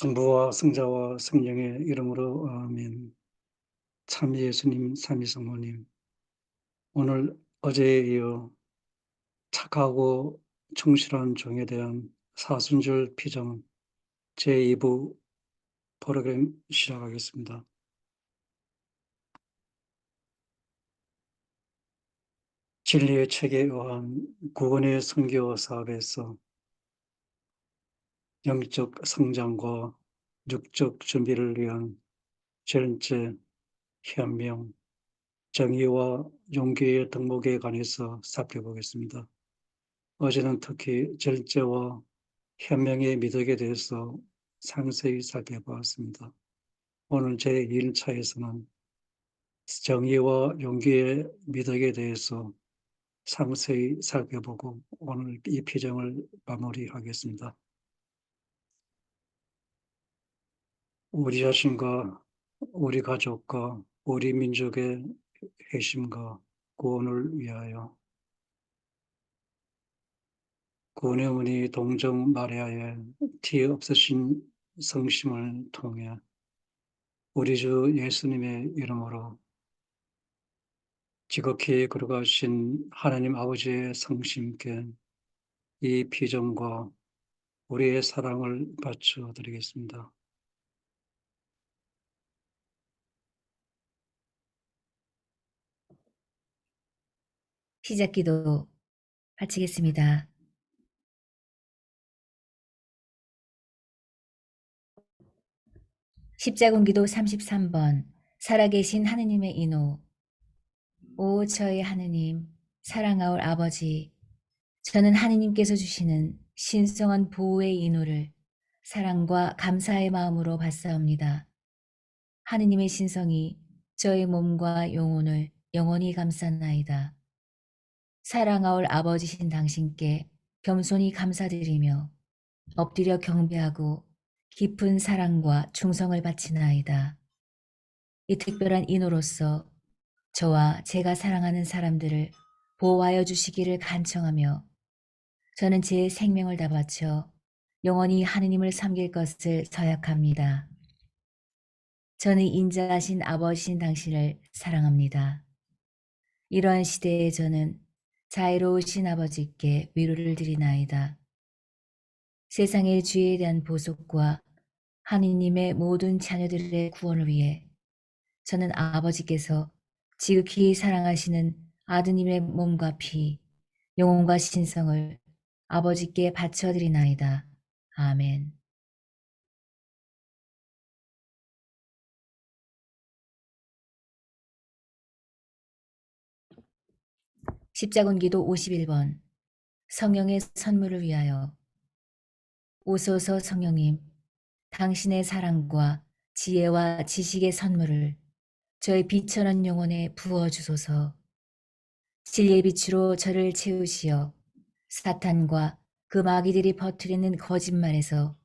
성부와 성자와 성령의 이름으로 아멘. 참 예수님, 삼위성모님, 오늘 어제에 이어 착하고 충실한 종에 대한 사순절 피정 제2부 프로그램 시작하겠습니다. 진리의 책에 의한 구원의 선교 사업에서 영적 성장과 육적 준비를 위한 절제, 현명, 정의와 용기의 덕목에 관해서 살펴보겠습니다. 어제는 특히 절제와 현명의 미덕에 대해서 상세히 살펴보았습니다. 오늘 제1차에서는 정의와 용기의 미덕에 대해서 상세히 살펴보고 오늘 이 피정을 마무리하겠습니다. 우리 자신과 우리 가족과 우리 민족의 회심과 구원을 위하여 구원의 어머니 동정 마리아의 티 없으신 성심을 통해 우리 주 예수님의 이름으로 지극히 거룩하신 하나님 아버지의 성심께 이 피정과 우리의 사랑을 바쳐 드리겠습니다. 시작기도 바치겠습니다. 십자군기도 33번 살아계신 하느님의 인호. 오 저의 하느님, 사랑하올 아버지, 저는 하느님께서 주시는 신성한 보호의 인호를 사랑과 감사의 마음으로 받사옵니다. 하느님의 신성이 저의 몸과 영혼을 영원히 감싸나이다. 사랑하올 아버지신 당신께 겸손히 감사드리며 엎드려 경배하고 깊은 사랑과 충성을 바치나이다. 이 특별한 인호로서 저와 제가 사랑하는 사람들을 보호하여 주시기를 간청하며 저는 제 생명을 다 바쳐 영원히 하느님을 섬길 것을 서약합니다. 저는 인자하신 아버지신 당신을 사랑합니다. 이러한 시대에 저는 자애로우신 아버지께 위로를 드리나이다. 세상의 죄에 대한 보속과 하느님의 모든 자녀들의 구원을 위해 저는 아버지께서 지극히 사랑하시는 아드님의 몸과 피, 영혼과 신성을 아버지께 바쳐드리나이다. 아멘. 십자군기도 51번 성령의 선물을 위하여. 오소서 성령님, 당신의 사랑과 지혜와 지식의 선물을 저의 비천한 영혼에 부어주소서. 진리의 빛으로 저를 채우시어 사탄과 그 마귀들이 퍼뜨리는 거짓말에서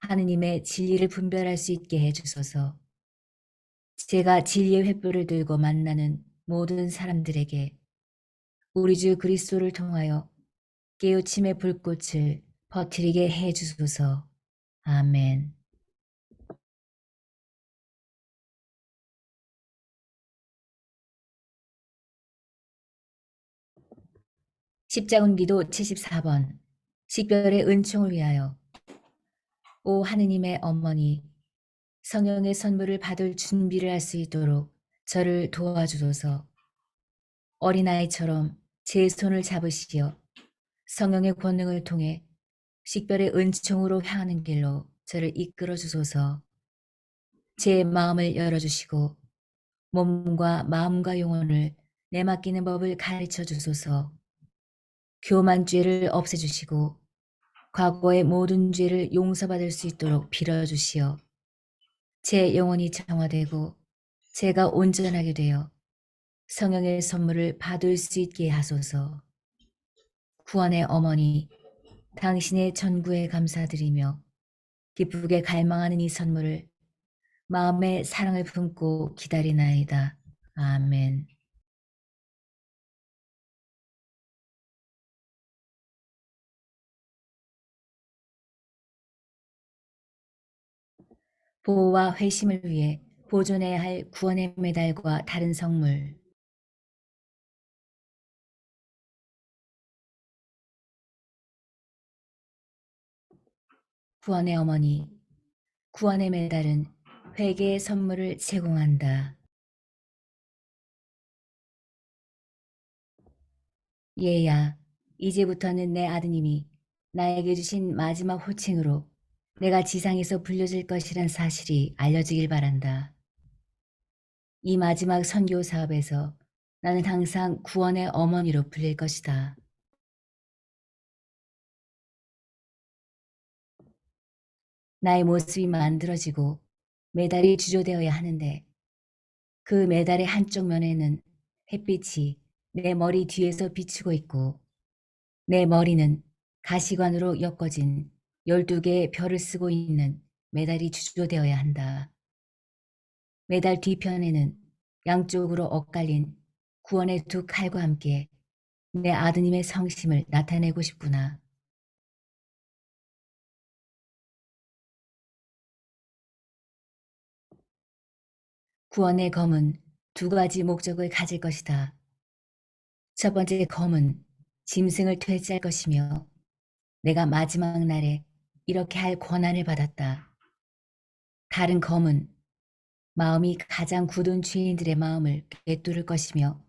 하느님의 진리를 분별할 수 있게 해주소서. 제가 진리의 횃불을 들고 만나는 모든 사람들에게 우리 주 그리스도를 통하여 깨우침의 불꽃을 퍼뜨리게 해주소서. 아멘. 십자군기도 74번 식별의 은총을 위하여. 오 하느님의 어머니, 성령의 선물을 받을 준비를 할 수 있도록 저를 도와주소서. 어린아이처럼 제 손을 잡으시어 성령의 권능을 통해 식별의 은총으로 향하는 길로 저를 이끌어 주소서. 제 마음을 열어주시고 몸과 마음과 영혼을 내맡기는 법을 가르쳐 주소서. 교만죄를 없애주시고 과거의 모든 죄를 용서받을 수 있도록 빌어주시어 제 영혼이 정화되고 제가 온전하게 되어 성령의 선물을 받을 수 있게 하소서. 구원의 어머니, 당신의 전구에 감사드리며 기쁘게 갈망하는 이 선물을 마음의 사랑을 품고 기다리나이다. 아멘. 보호와 회심을 위해 보존해야 할 구원의 메달과 다른 성물. 구원의 어머니, 구원의 메달은 회개의 선물을 제공한다. 얘야, 이제부터는 내 아드님이 나에게 주신 마지막 호칭으로 내가 지상에서 불려질 것이란 사실이 알려지길 바란다. 이 마지막 선교 사업에서 나는 항상 구원의 어머니로 불릴 것이다. 나의 모습이 만들어지고 메달이 주조되어야 하는데 그 메달의 한쪽 면에는 햇빛이 내 머리 뒤에서 비추고 있고 내 머리는 가시관으로 엮어진 12개의 별을 쓰고 있는 메달이 주조되어야 한다. 메달 뒤편에는 양쪽으로 엇갈린 구원의 두 칼과 함께 내 아드님의 성심을 나타내고 싶구나. 구원의 검은 두 가지 목적을 가질 것이다. 첫 번째 검은 짐승을 퇴치할 것이며 내가 마지막 날에 이렇게 할 권한을 받았다. 다른 검은 마음이 가장 굳은 죄인들의 마음을 꿰뚫을 것이며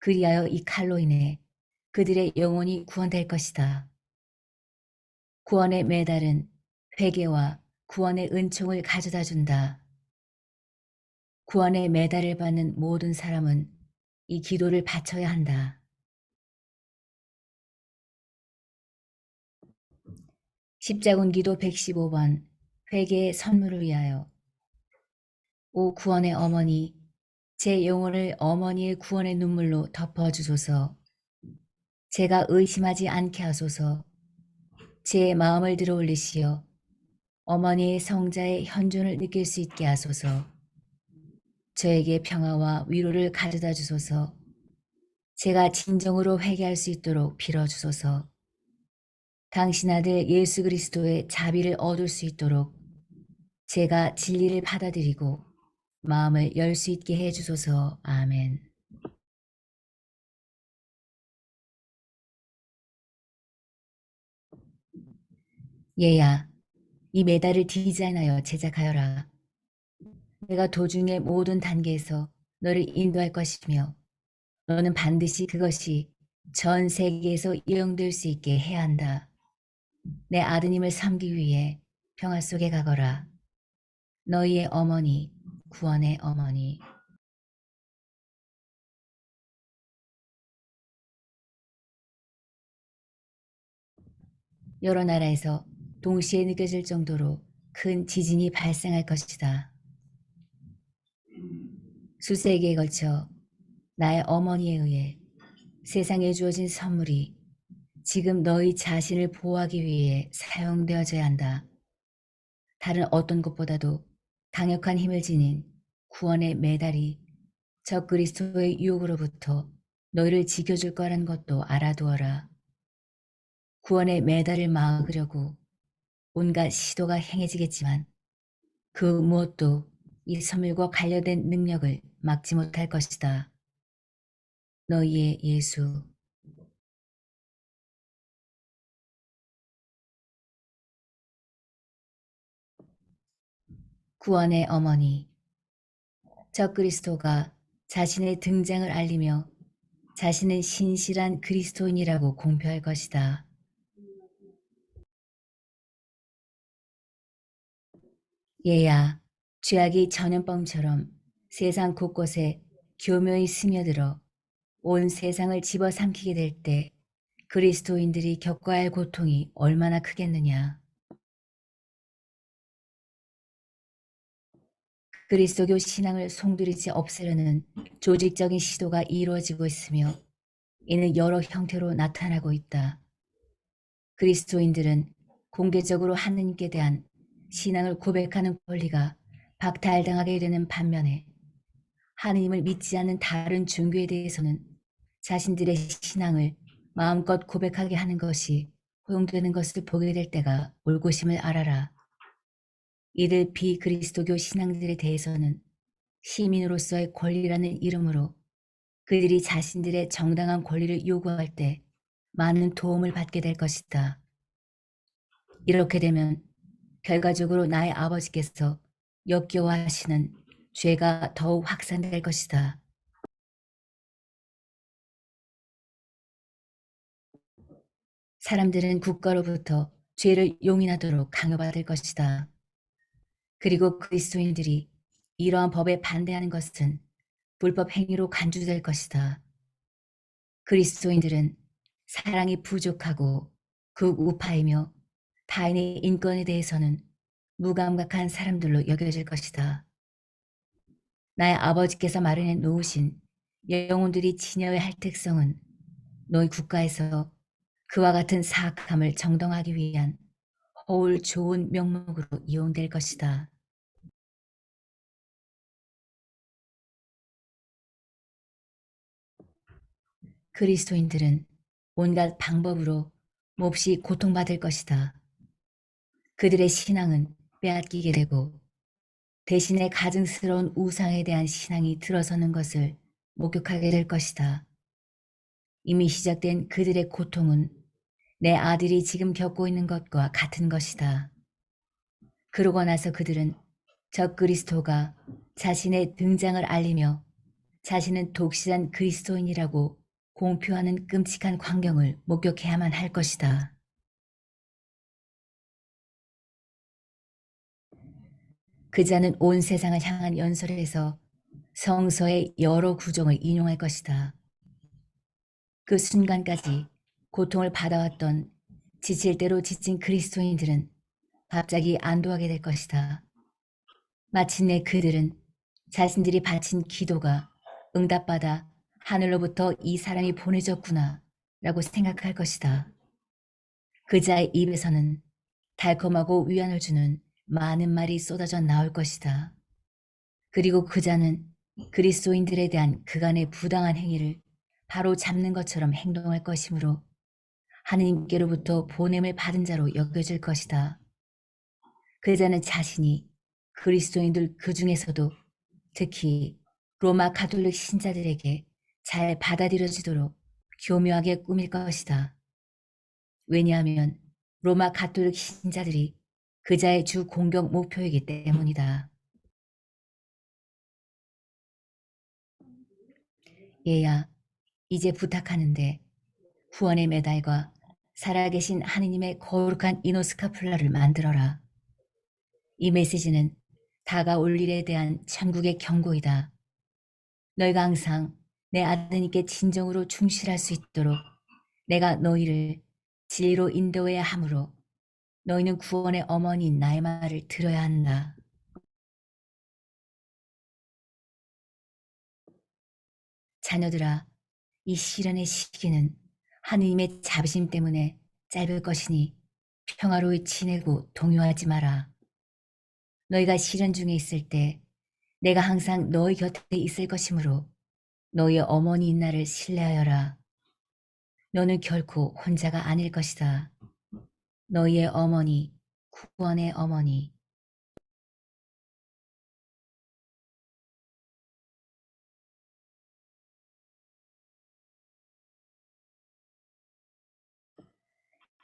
그리하여 이 칼로 인해 그들의 영혼이 구원될 것이다. 구원의 메달은 회개와 구원의 은총을 가져다 준다. 구원의 메달을 받는 모든 사람은 이 기도를 바쳐야 한다. 십자군 기도 115번 회개의 선물을 위하여. 오 구원의 어머니, 제 영혼을 어머니의 구원의 눈물로 덮어주소서. 제가 의심하지 않게 하소서. 제 마음을 들어 올리시어 어머니의 성자의 현존을 느낄 수 있게 하소서. 저에게 평화와 위로를 가져다 주소서. 제가 진정으로 회개할 수 있도록 빌어주소서. 당신 아들 예수 그리스도의 자비를 얻을 수 있도록 제가 진리를 받아들이고 마음을 열 수 있게 해주소서. 아멘. 얘야, 이 메달을 디자인하여 제작하여라. 내가 도중의 모든 단계에서 너를 인도할 것이며 너는 반드시 그것이 전 세계에서 이용될 수 있게 해야 한다. 내 아드님을 섬기기 위해 평화 속에 가거라. 너희의 어머니, 구원의 어머니. 여러 나라에서 동시에 느껴질 정도로 큰 지진이 발생할 것이다. 수세기에 걸쳐 나의 어머니에 의해 세상에 주어진 선물이 지금 너희 자신을 보호하기 위해 사용되어져야 한다. 다른 어떤 것보다도 강력한 힘을 지닌 구원의 메달이 적 그리스도의 유혹으로부터 너희를 지켜줄 거라는 것도 알아두어라. 구원의 메달을 막으려고 온갖 시도가 행해지겠지만 그 무엇도 이 선물과 관련된 능력을 막지 못할 것이다. 너희의 예수. 구원의 어머니. 적 그리스도가 자신의 등장을 알리며 자신은 신실한 그리스도인이라고 공표할 것이다. 얘야, 죄악이 전염병처럼 세상 곳곳에 교묘히 스며들어 온 세상을 집어삼키게 될 때 그리스도인들이 겪어야 할 고통이 얼마나 크겠느냐. 그리스도교 신앙을 송두리째 없애려는 조직적인 시도가 이루어지고 있으며 이는 여러 형태로 나타나고 있다. 그리스도인들은 공개적으로 하느님께 대한 신앙을 고백하는 권리가 박탈당하게 되는 반면에 하느님을 믿지 않는 다른 종교에 대해서는 자신들의 신앙을 마음껏 고백하게 하는 것이 허용되는 것을 보게 될 때가 올 것임을 알아라. 이들 비그리스도교 신앙들에 대해서는 시민으로서의 권리라는 이름으로 그들이 자신들의 정당한 권리를 요구할 때 많은 도움을 받게 될 것이다. 이렇게 되면 결과적으로 나의 아버지께서 역겨워하시는 죄가 더욱 확산될 것이다. 사람들은 국가로부터 죄를 용인하도록 강요받을 것이다. 그리고 그리스도인들이 이러한 법에 반대하는 것은 불법 행위로 간주될 것이다. 그리스도인들은 사랑이 부족하고 극우파이며 타인의 인권에 대해서는 무감각한 사람들로 여겨질 것이다. 나의 아버지께서 마련해 놓으신 영혼들이 지녀야 할 특성은 너희 국가에서 그와 같은 사악함을 정당화하기 위한 허울 좋은 명목으로 이용될 것이다. 그리스도인들은 온갖 방법으로 몹시 고통받을 것이다. 그들의 신앙은 빼앗기게 되고 대신에 가증스러운 우상에 대한 신앙이 들어서는 것을 목격하게 될 것이다. 이미 시작된 그들의 고통은 내 아들이 지금 겪고 있는 것과 같은 것이다. 그러고 나서 그들은 적 그리스도가 자신의 등장을 알리며 자신은 독실한 그리스도인이라고 공표하는 끔찍한 광경을 목격해야만 할 것이다. 그 자는 온 세상을 향한 연설에서 성서의 여러 구종을 인용할 것이다. 그 순간까지 고통을 받아왔던 지칠 대로 지친 그리스도인들은 갑자기 안도하게 될 것이다. 마침내 그들은 자신들이 바친 기도가 응답받아 하늘로부터 이 사람이 보내졌구나 라고 생각할 것이다. 그 자의 입에서는 달콤하고 위안을 주는 많은 말이 쏟아져 나올 것이다. 그리고 그 자는 그리스도인들에 대한 그간의 부당한 행위를 바로 잡는 것처럼 행동할 것이므로 하느님께로부터 보냄을 받은 자로 여겨질 것이다. 그 자는 자신이 그리스도인들 그 중에서도 특히 로마 가톨릭 신자들에게 잘 받아들여지도록 교묘하게 꾸밀 것이다. 왜냐하면 로마 가톨릭 신자들이 그자의 주 공격 목표이기 때문이다. 얘야, 이제 부탁하는데 후원의 메달과 살아계신 하느님의 거룩한 이노스카플라를 만들어라. 이 메시지는 다가올 일에 대한 천국의 경고이다. 너희가 항상 내 아드님께 진정으로 충실할 수 있도록 내가 너희를 진리로 인도해야 하므로 너희는 구원의 어머니인 나의 말을 들어야 한다. 자녀들아, 이 시련의 시기는 하느님의 자비심 때문에 짧을 것이니 평화로이 지내고 동요하지 마라. 너희가 시련 중에 있을 때 내가 항상 너희 곁에 있을 것이므로 너희의 어머니인 나를 신뢰하여라. 너는 결코 혼자가 아닐 것이다. 너희의 어머니, 구원의 어머니.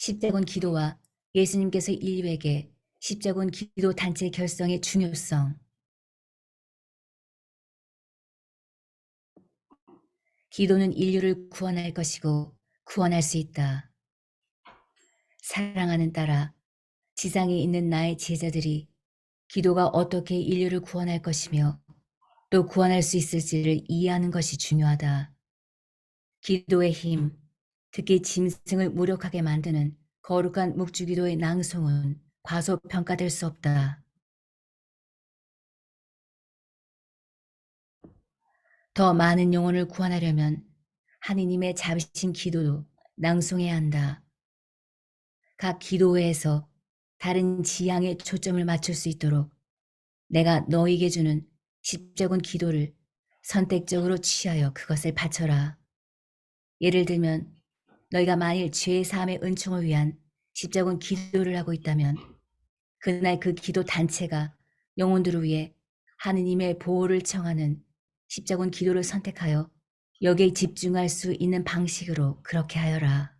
10자군 기도와 예수님께서 인류에게 십자군 기도 단체 결성의 중요성. 기도는 인류를 구원할 것이고 구원할 수 있다. 사랑하는 딸아, 지상에 있는 나의 제자들이 기도가 어떻게 인류를 구원할 것이며 또 구원할 수 있을지를 이해하는 것이 중요하다. 기도의 힘, 특히 짐승을 무력하게 만드는 거룩한 묵주기도의 낭송은 과소평가될 수 없다. 더 많은 영혼을 구원하려면 하느님의 자비신 기도도 낭송해야 한다. 각 기도회에서 다른 지향에 초점을 맞출 수 있도록 내가 너에게 주는 십자군 기도를 선택적으로 취하여 그것을 바쳐라. 예를 들면 너희가 만일 죄 사함의 은총을 위한 십자군 기도를 하고 있다면 그날 그 기도 단체가 영혼들을 위해 하느님의 보호를 청하는 십자군 기도를 선택하여 여기에 집중할 수 있는 방식으로 그렇게 하여라.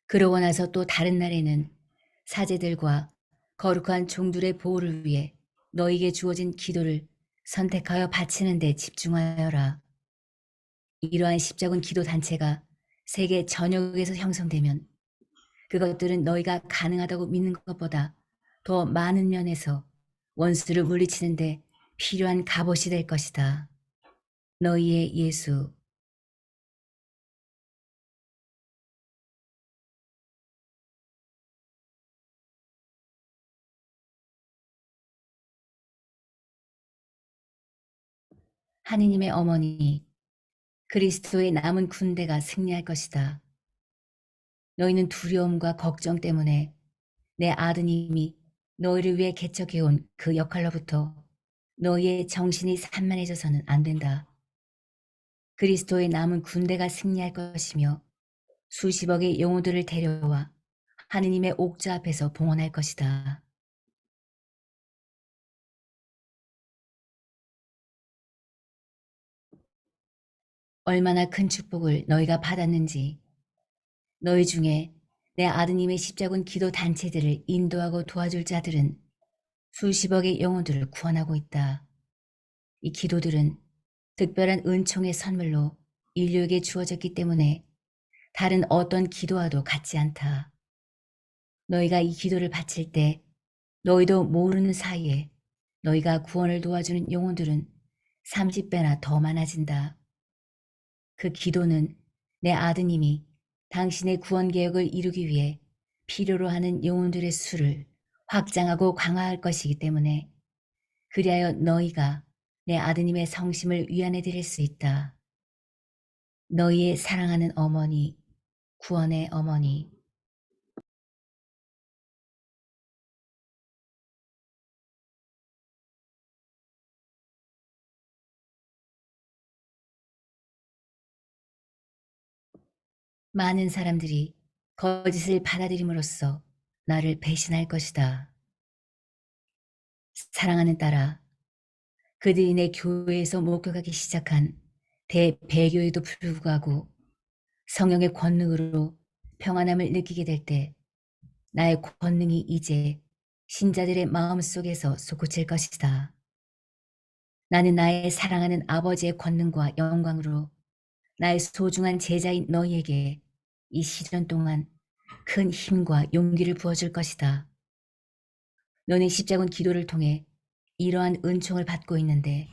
그러고 나서 또 다른 날에는 사제들과 거룩한 종들의 보호를 위해 너에게 주어진 기도를 선택하여 바치는 데 집중하여라. 이러한 십자군 기도 단체가 세계 전역에서 형성되면 그것들은 너희가 가능하다고 믿는 것보다 더 많은 면에서 원수를 물리치는데 필요한 갑옷이 될 것이다. 너희의 예수. 하느님의 어머니, 그리스도의 남은 군대가 승리할 것이다. 너희는 두려움과 걱정 때문에 내 아드님이 너희를 위해 개척해온 그 역할로부터 너희의 정신이 산만해져서는 안 된다. 그리스도의 남은 군대가 승리할 것이며 수십억의 영혼들을 데려와 하느님의 옥좌 앞에서 봉헌할 것이다. 얼마나 큰 축복을 너희가 받았는지, 너희 중에 내 아드님의 십자군 기도 단체들을 인도하고 도와줄 자들은 수십억의 영혼들을 구원하고 있다. 이 기도들은 특별한 은총의 선물로 인류에게 주어졌기 때문에 다른 어떤 기도와도 같지 않다. 너희가 이 기도를 바칠 때 너희도 모르는 사이에 너희가 구원을 도와주는 영혼들은 30배나 더 많아진다. 그 기도는 내 아드님이 당신의 구원 계획을 이루기 위해 필요로 하는 영혼들의 수를 확장하고 강화할 것이기 때문에 그리하여 너희가 내 아드님의 성심을 위안해 드릴 수 있다. 너희의 사랑하는 어머니, 구원의 어머니. 많은 사람들이 거짓을 받아들임으로써 나를 배신할 것이다. 사랑하는 딸아, 그들이 내 교회에서 목격하기 시작한 대배교에도 불구하고 성령의 권능으로 평안함을 느끼게 될 때 나의 권능이 이제 신자들의 마음속에서 솟구칠 것이다. 나는 나의 사랑하는 아버지의 권능과 영광으로 나의 소중한 제자인 너희에게 이 시간 동안 큰 힘과 용기를 부어줄 것이다. 너는 십자군 기도를 통해 이러한 은총을 받고 있는데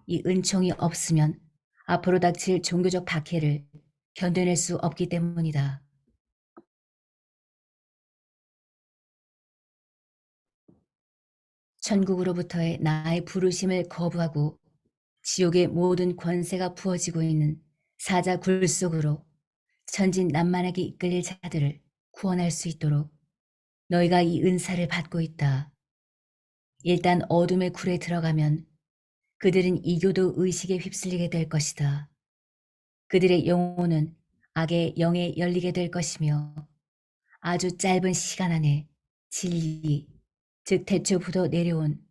이 은총이 없으면 앞으로 닥칠 종교적 박해를 견뎌낼 수 없기 때문이다. 천국으로부터의 나의 부르심을 거부하고 지옥의 모든 권세가 부어지고 있는 사자 굴 속으로 천진난만하게 이끌릴 자들을 구원할 수 있도록 너희가 이 은사를 받고 있다. 일단 어둠의 굴에 들어가면 그들은 이교도 의식에 휩쓸리게 될 것이다. 그들의 영혼은 악의 영에 열리게 될 것이며 아주 짧은 시간 안에 진리, 즉 태초부터 내려온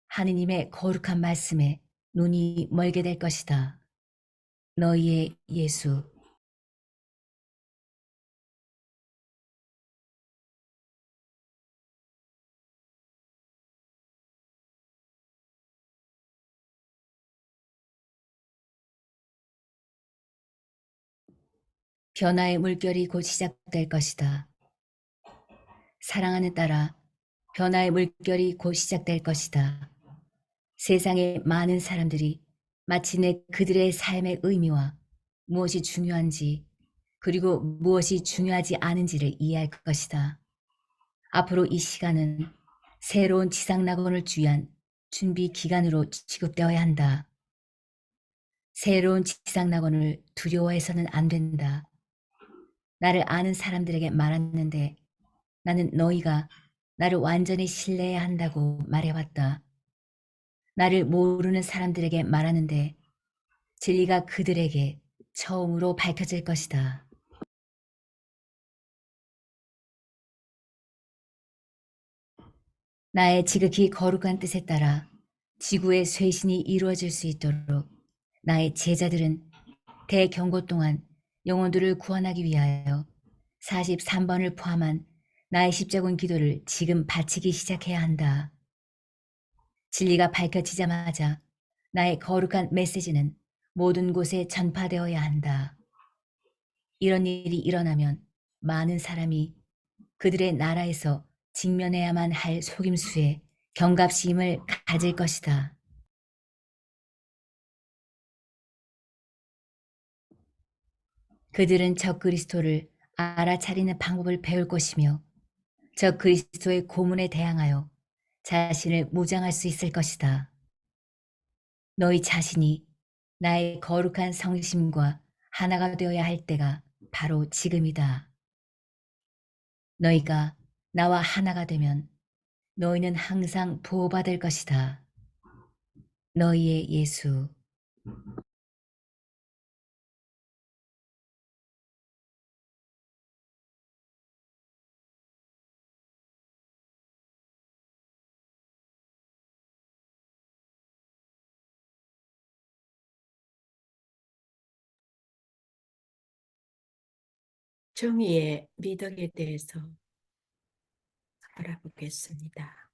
하느님의 거룩한 말씀에 눈이 멀게 될 것이다. 너희의 예수. 변화의 물결이 곧 시작될 것이다. 사랑하는 딸아, 변화의 물결이 곧 시작될 것이다. 세상의 많은 사람들이 마침내 그들의 삶의 의미와 무엇이 중요한지 그리고 무엇이 중요하지 않은지를 이해할 것이다. 앞으로 이 시간은 새로운 지상낙원을 위한 준비 기간으로 취급되어야 한다. 새로운 지상낙원을 두려워해서는 안 된다. 나를 아는 사람들에게 말했는데 나는 너희가 나를 완전히 신뢰해야 한다고 말해왔다. 나를 모르는 사람들에게 말하는데 진리가 그들에게 처음으로 밝혀질 것이다. 나의 지극히 거룩한 뜻에 따라 지구의 쇄신이 이루어질 수 있도록 나의 제자들은 대경고 동안 영혼들을 구원하기 위하여 43번을 포함한 나의 십자군 기도를 지금 바치기 시작해야 한다. 진리가 밝혀지자마자 나의 거룩한 메시지는 모든 곳에 전파되어야 한다. 이런 일이 일어나면 많은 사람이 그들의 나라에서 직면해야만 할 속임수에 경각심을 가질 것이다. 그들은 저 그리스도를 알아차리는 방법을 배울 것이며 저 그리스도의 고문에 대항하여 자신을 무장할 수 있을 것이다. 너희 자신이 나의 거룩한 성심과 하나가 되어야 할 때가 바로 지금이다. 너희가 나와 하나가 되면 너희는 항상 보호받을 것이다. 너희의 예수. 정의의 미덕에 대해서 알아보겠습니다.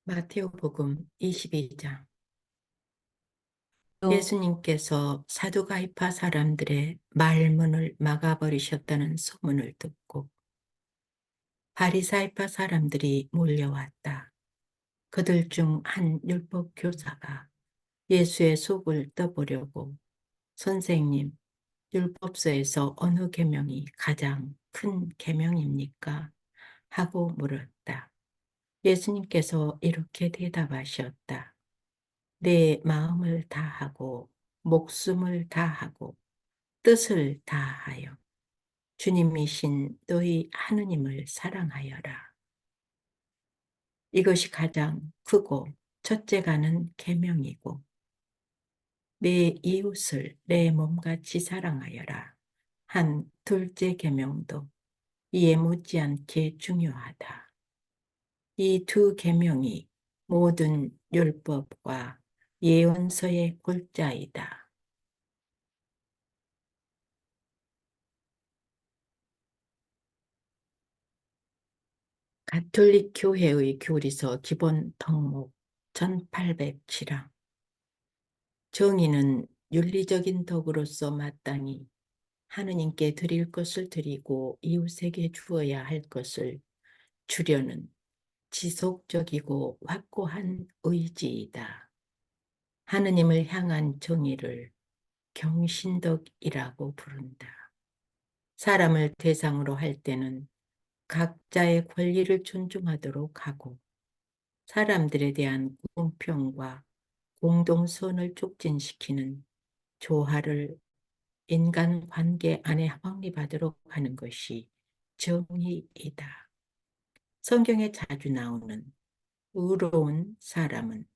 마테오복음 22장. 예수님께서 사두가이파 사람들의 말문을 막아버리셨다는 소문을 듣고 바리사이파 사람들이 몰려왔다. 그들 중 한 율법 교사가 예수의 속을 떠보려고 선생님, 율법서에서 어느 계명이 가장 큰 계명입니까? 하고 물었다. 예수님께서 이렇게 대답하셨다. 내 마음을 다하고 목숨을 다하고 뜻을 다하여 주님이신 너희 하느님을 사랑하여라. 이것이 가장 크고 첫째가는 계명이고 내 이웃을 내 몸같이 사랑하여라. 한 둘째 계명도 이에 못지않게 중요하다. 이 두 계명이 모든 율법과 예언서의 골자이다. 가톨릭 교회의 교리서 기본 덕목 1807항. 정의는 윤리적인 덕으로서 마땅히 하느님께 드릴 것을 드리고 이웃에게 주어야 할 것을 주려는 지속적이고 확고한 의지이다. 하느님을 향한 정의를 경신덕이라고 부른다. 사람을 대상으로 할 때는 각자의 권리를 존중하도록 하고 사람들에 대한 공평과 공동선을 촉진시키는 조화를 인간관계 안에 확립하도록 하는 것이 정의이다. 성경에 자주 나오는 의로운 사람은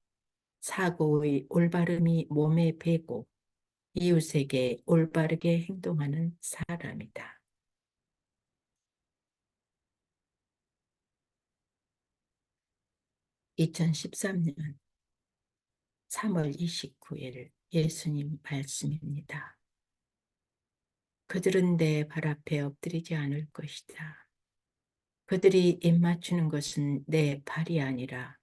사고의 올바름이 몸에 배고 이웃에게 올바르게 행동하는 사람이다. 2013년 3월 29일 예수님 말씀입니다. 그들은 내 발 앞에 엎드리지 않을 것이다. 그들이 입맞추는 것은 내 발이 아니라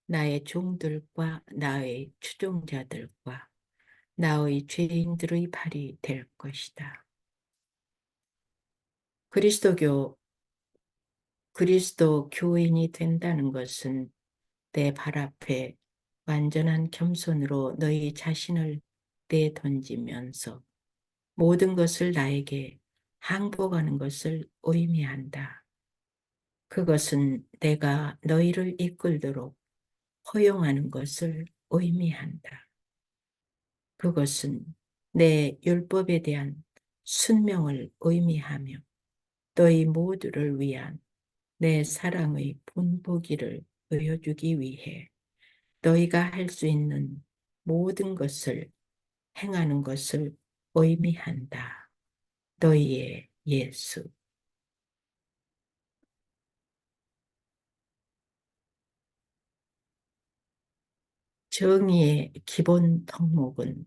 나의 종들과 나의 추종자들과 나의 죄인들의 발이 될 것이다. 그리스도 교인이 된다는 것은 내 발 앞에 완전한 겸손으로 너희 자신을 내던지면서 모든 것을 나에게 항복하는 것을 의미한다. 그것은 내가 너희를 이끌도록 허용하는 것을 의미한다. 그것은 내 율법에 대한 순명을 의미하며 너희 모두를 위한 내 사랑의 본보기를 보여주기 위해 너희가 할 수 있는 모든 것을 행하는 것을 의미한다. 너희의 예수. 정의의 기본 덕목은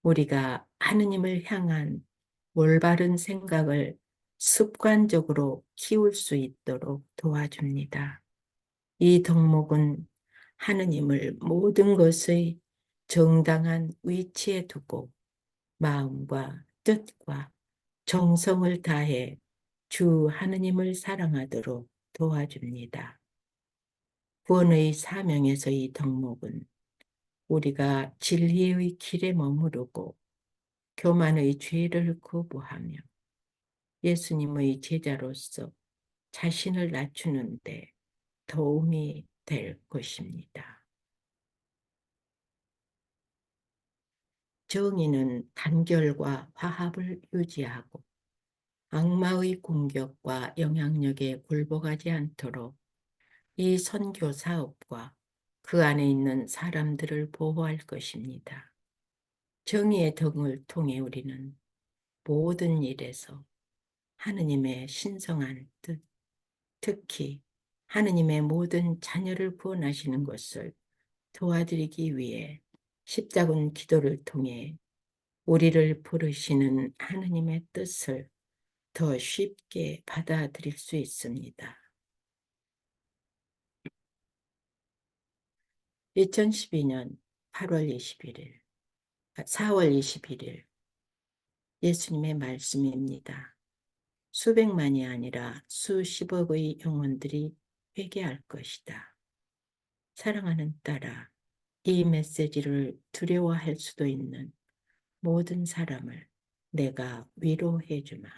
우리가 하느님을 향한 올바른 생각을 습관적으로 키울 수 있도록 도와줍니다. 이 덕목은 하느님을 모든 것의 정당한 위치에 두고 마음과 뜻과 정성을 다해 주 하느님을 사랑하도록 도와줍니다. 구원의 사명에서 이 덕목은 우리가 진리의 길에 머무르고 교만의 죄를 거부하며 예수님의 제자로서 자신을 낮추는 데 도움이 될 것입니다. 정의는 단결과 화합을 유지하고 악마의 공격과 영향력에 굴복하지 않도록 이 선교 사업과 그 안에 있는 사람들을 보호할 것입니다. 정의의 덕을 통해 우리는 모든 일에서 하느님의 신성한 뜻, 특히 하느님의 모든 자녀를 구원하시는 것을 도와드리기 위해 십자군 기도를 통해 우리를 부르시는 하느님의 뜻을 더 쉽게 받아들일 수 있습니다. 2012년 4월 21일 예수님의 말씀입니다. 수백만이 아니라 수십억의 영혼들이 회개할 것이다. 사랑하는 딸아, 이 메시지를 두려워할 수도 있는 모든 사람을 내가 위로해 주마.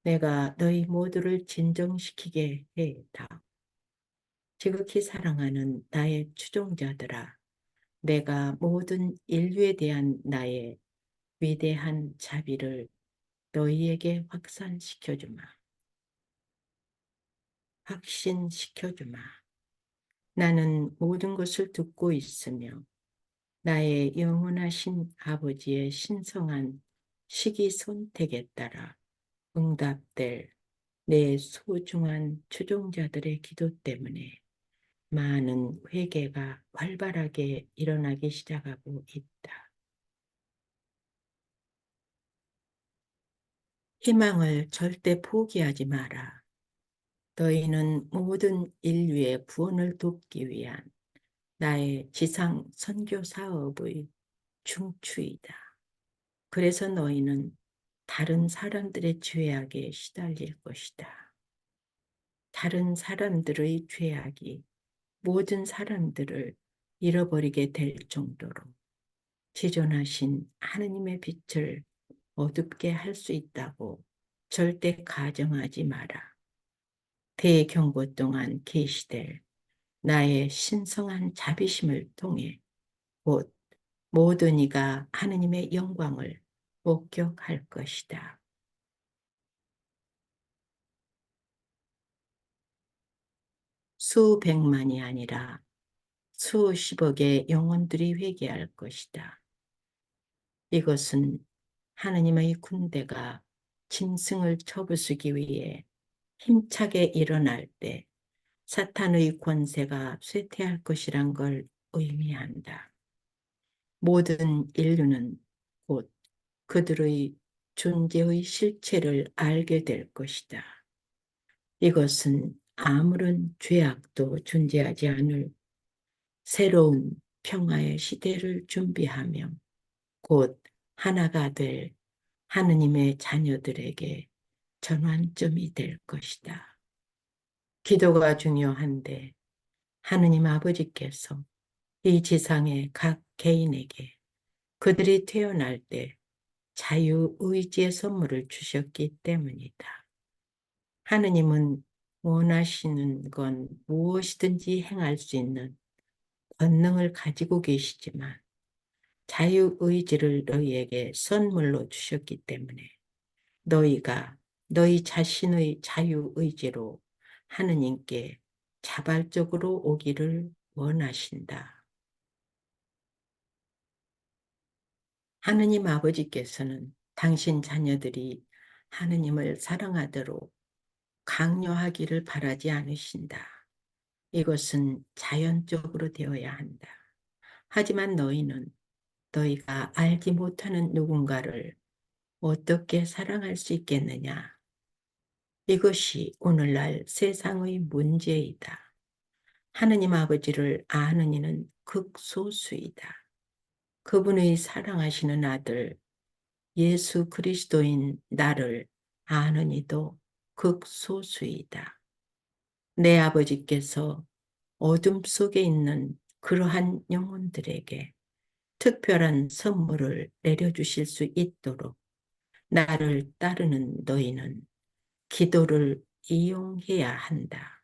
내가 너희 모두를 진정시키게 해다. 지극히 사랑하는 나의 추종자들아, 내가 모든 인류에 대한 나의 위대한 자비를 너희에게 확산시켜주마. 확신시켜주마. 나는 모든 것을 듣고 있으며 나의 영원하신 아버지의 신성한 시기 선택에 따라 응답될 내 소중한 추종자들의 기도 때문에 많은 회개가 활발하게 일어나기 시작하고 있다. 희망을 절대 포기하지 마라. 너희는 모든 인류의 구원을 돕기 위한 나의 지상 선교 사업의 중추이다. 그래서 너희는 다른 사람들의 죄악에 시달릴 것이다. 다른 사람들의 죄악이 모든 사람들을 잃어버리게 될 정도로 지존하신 하느님의 빛을 어둡게 할 수 있다고 절대 가정하지 마라. 대경고 동안 계시될 나의 신성한 자비심을 통해 곧 모든 이가 하느님의 영광을 목격할 것이다. 수백만이 아니라 수십억의 영혼들이 회개할 것이다. 이것은 하느님의 군대가 짐승을 쳐부수기 위해 힘차게 일어날 때 사탄의 권세가 쇠퇴할 것이란 걸 의미한다. 모든 인류는 곧 그들의 존재의 실체를 알게 될 것이다. 이것은 아무런 죄악도 존재하지 않을 새로운 평화의 시대를 준비하며 곧 하나가 될 하느님의 자녀들에게 전환점이 될 것이다. 기도가 중요한데 하느님 아버지께서 이 지상의 각 개인에게 그들이 태어날 때 자유의지의 선물을 주셨기 때문이다. 하느님은 원하시는 건 무엇이든지 행할 수 있는 권능을 가지고 계시지만 자유의지를 너희에게 선물로 주셨기 때문에 너희가 너희 자신의 자유의지로 하느님께 자발적으로 오기를 원하신다. 하느님 아버지께서는 당신 자녀들이 하느님을 사랑하도록 강요하기를 바라지 않으신다. 이것은 자연적으로 되어야 한다. 하지만 너희는 너희가 알지 못하는 누군가를 어떻게 사랑할 수 있겠느냐? 이것이 오늘날 세상의 문제이다. 하느님 아버지를 아는 이는 극소수이다. 그분의 사랑하시는 아들 예수 그리스도인 나를 아는 이도 극소수이다. 내 아버지께서 어둠 속에 있는 그러한 영혼들에게 특별한 선물을 내려주실 수 있도록 나를 따르는 너희는 기도를 이용해야 한다.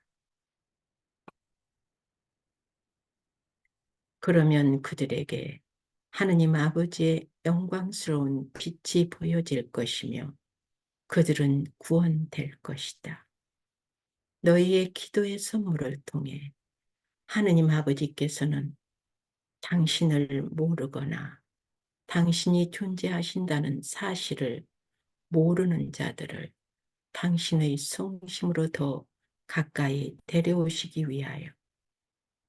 그러면 그들에게 하느님 아버지의 영광스러운 빛이 보여질 것이며 그들은 구원될 것이다. 너희의 기도의 선물을 통해 하느님 아버지께서는 당신을 모르거나 당신이 존재하신다는 사실을 모르는 자들을 당신의 성심으로 더 가까이 데려오시기 위하여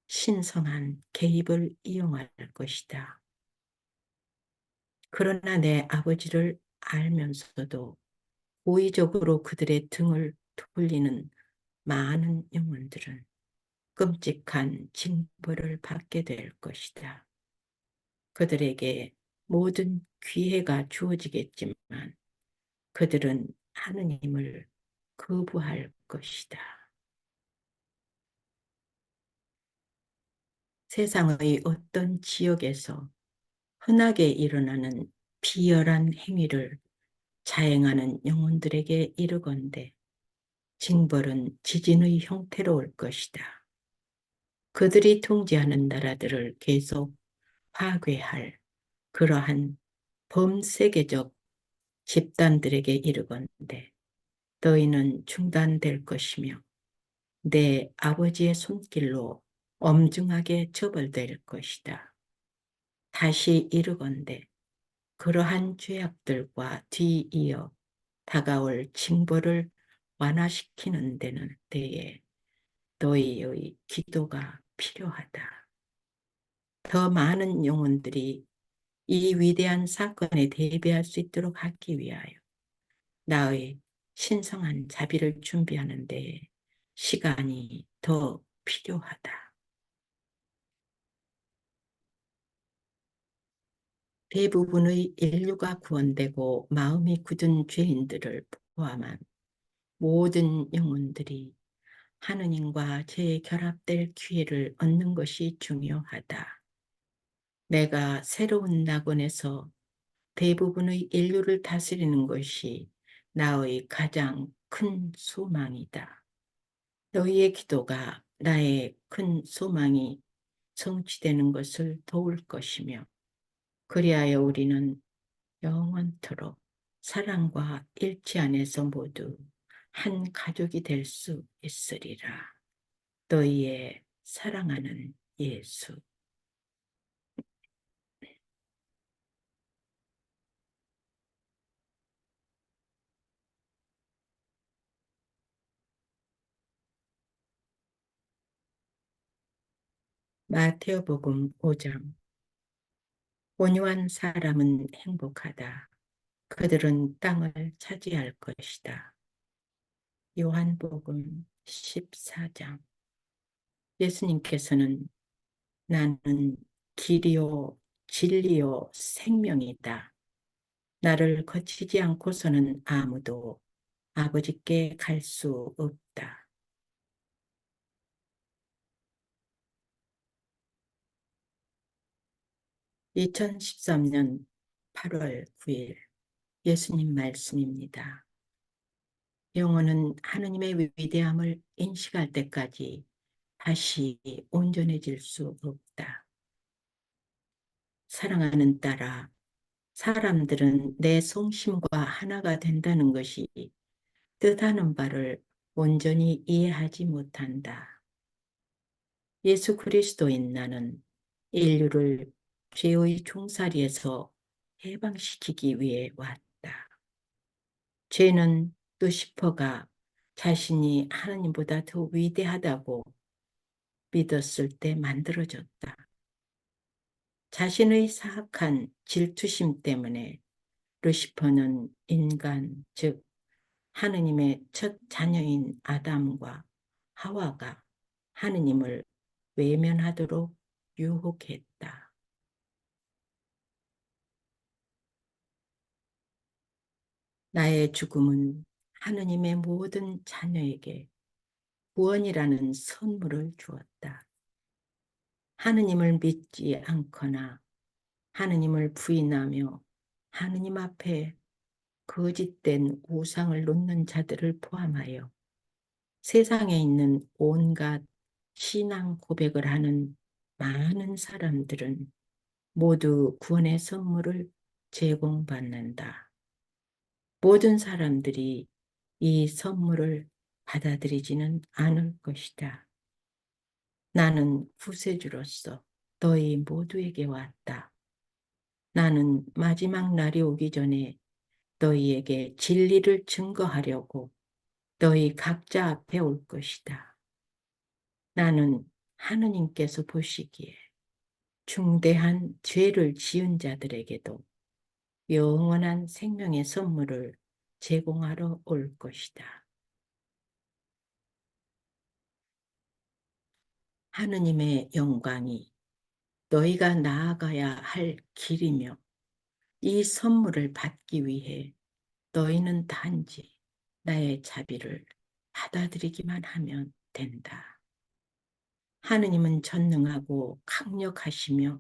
신성한 개입을 이용할 것이다. 그러나 내 아버지를 알면서도 고의적으로 그들의 등을 돌리는 많은 영혼들은 끔찍한 징벌을 받게 될 것이다. 그들에게 모든 기회가 주어지겠지만 그들은 하느님을 거부할 것이다. 세상의 어떤 지역에서 흔하게 일어나는 비열한 행위를 자행하는 영혼들에게 이르건대 징벌은 지진의 형태로 올 것이다. 그들이 통제하는 나라들을 계속 파괴할 그러한 범세계적 집단들에게 이르건대 너희는 중단될 것이며 내 아버지의 손길로 엄중하게 처벌될 것이다. 다시 이르건대 그러한 죄악들과 뒤이어 다가올 징벌을 완화시키는 데는 때에 너희의 기도가 필요하다. 더 많은 영혼들이 이 위대한 사건에 대비할 수 있도록 하기 위하여 나의 신성한 자비를 준비하는 데 시간이 더 필요하다. 대부분의 인류가 구원되고 마음이 굳은 죄인들을 포함한 모든 영혼들이 하느님과 재결합될 기회를 얻는 것이 중요하다. 내가 새로운 낙원에서 대부분의 인류를 다스리는 것이 나의 가장 큰 소망이다. 너희의 기도가 나의 큰 소망이 성취되는 것을 도울 것이며 그리하여 우리는 영원토록 사랑과 일치 안에서 모두 한 가족이 될 수 있으리라. 너희의 사랑하는 예수. 마태복음 5장. 온유한 사람은 행복하다. 그들은 땅을 차지할 것이다. 요한복음 14장. 예수님께서는 나는 길이요 진리요 생명이다. 나를 거치지 않고서는 아무도 아버지께 갈 수 없다. 2013년 8월 9일 예수님 말씀입니다. 영혼은 하느님의 위대함을 인식할 때까지 다시 온전해질 수 없다. 사랑하는 딸아, 사람들은 내 성심과 하나가 된다는 것이 뜻하는 바를 온전히 이해하지 못한다. 예수 그리스도인 나는 인류를 죄의 종살이에서 해방시키기 위해 왔다. 죄는 루시퍼가 자신이 하나님보다 더 위대하다고 믿었을 때 만들어졌다. 자신의 사악한 질투심 때문에 루시퍼는 인간, 즉 하느님의 첫 자녀인 아담과 하와가 하느님을 외면하도록 유혹했다. 나의 죽음은 하느님의 모든 자녀에게 구원이라는 선물을 주었다. 하느님을 믿지 않거나 하느님을 부인하며 하느님 앞에 거짓된 우상을 놓는 자들을 포함하여 세상에 있는 온갖 신앙 고백을 하는 많은 사람들은 모두 구원의 선물을 제공받는다. 모든 사람들이 이 선물을 받아들이지는 않을 것이다. 나는 구세주로서 너희 모두에게 왔다. 나는 마지막 날이 오기 전에 너희에게 진리를 증거하려고 너희 각자 앞에 올 것이다. 나는 하느님께서 보시기에 중대한 죄를 지은 자들에게도 영원한 생명의 선물을 제공하러 올 것이다. 하느님의 영광이 너희가 나아가야 할 길이며 이 선물을 받기 위해 너희는 단지 나의 자비를 받아들이기만 하면 된다. 하느님은 전능하고 강력하시며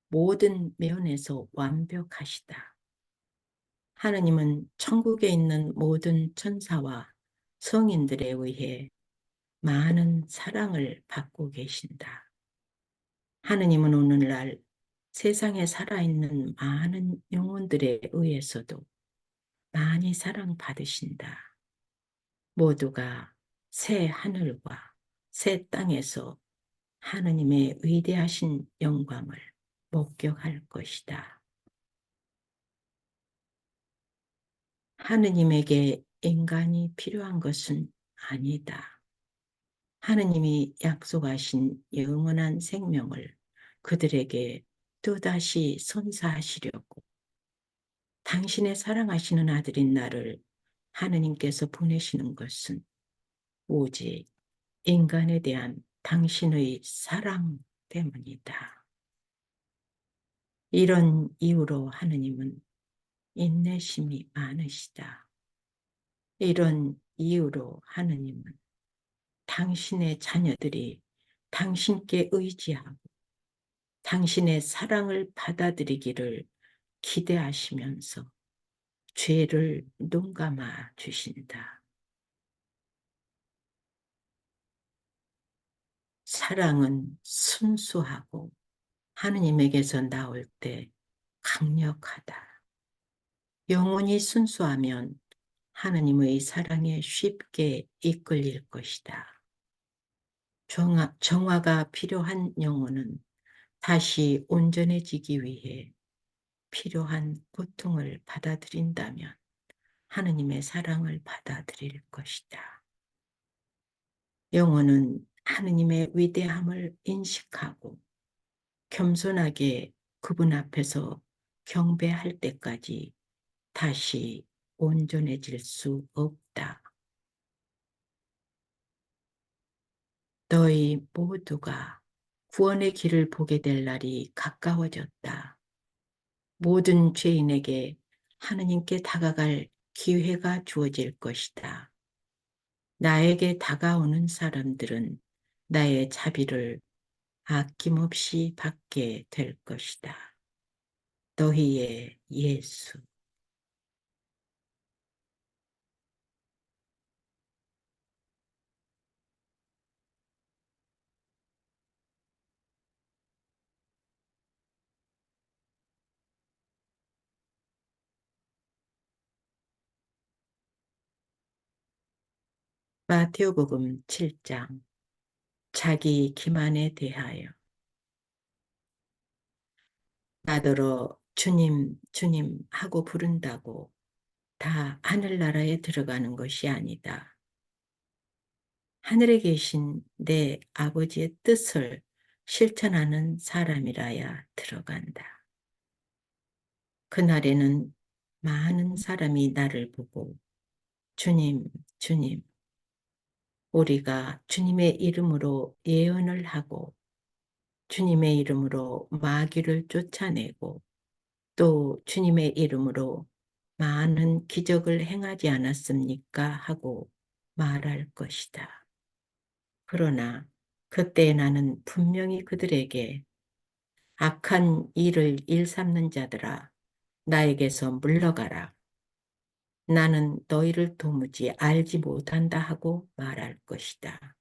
모든 면에서 완벽하시다. 하느님은 천국에 있는 모든 천사와 성인들에 의해 많은 사랑을 받고 계신다. 하느님은 오늘날 세상에 살아있는 많은 영혼들에 의해서도 많이 사랑받으신다. 모두가 새 하늘과 새 땅에서 하느님의 위대하신 영광을 목격할 것이다. 하느님에게 인간이 필요한 것은 아니다. 하느님이 약속하신 영원한 생명을 그들에게 또다시 선사하시려고 당신의 사랑하시는 아들인 나를 하느님께서 보내시는 것은 오직 인간에 대한 당신의 사랑 때문이다. 이런 이유로 하느님은 인내심이 많으시다. 이런 이유로 하느님은 당신의 자녀들이 당신께 의지하고 당신의 사랑을 받아들이기를 기대하시면서 죄를 눈감아 주신다. 사랑은 순수하고 하느님에게서 나올 때 강력하다. 영혼이 순수하면 하느님의 사랑에 쉽게 이끌릴 것이다. 정화가 필요한 영혼은 다시 온전해지기 위해 필요한 고통을 받아들인다면 하느님의 사랑을 받아들일 것이다. 영혼은 하느님의 위대함을 인식하고 겸손하게 그분 앞에서 경배할 때까지 다시 온전해질 수 없다. 너희 모두가 구원의 길을 보게 될 날이 가까워졌다. 모든 죄인에게 하느님께 다가갈 기회가 주어질 것이다. 나에게 다가오는 사람들은 나의 자비를 아낌없이 받게 될 것이다. 너희의 예수. 마태복음 7장. 자기 기만에 대하여. 나더러 주님, 주님 하고 부른다고 다 하늘나라에 들어가는 것이 아니다. 하늘에 계신 내 아버지의 뜻을 실천하는 사람이라야 들어간다. 그날에는 많은 사람이 나를 보고 주님, 주님, 우리가 주님의 이름으로 예언을 하고 주님의 이름으로 마귀를 쫓아내고 또 주님의 이름으로 많은 기적을 행하지 않았습니까? 하고 말할 것이다. 그러나 그때 나는 분명히 그들에게 악한 일을 일삼는 자들아, 나에게서 물러가라. 나는 너희를 도무지 알지 못한다 하고 말할 것이다.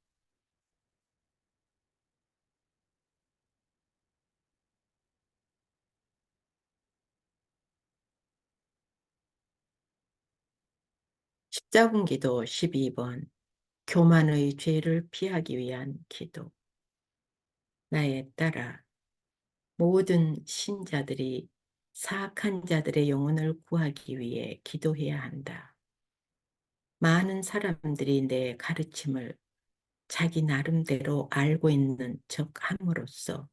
십자군기도 12번 교만의 죄를 피하기 위한 기도. 나의 딸아, 모든 신자들이 사악한 자들의 영혼을 구하기 위해 기도해야 한다. 많은 사람들이 내 가르침을 자기 나름대로 알고 있는 척 함으로써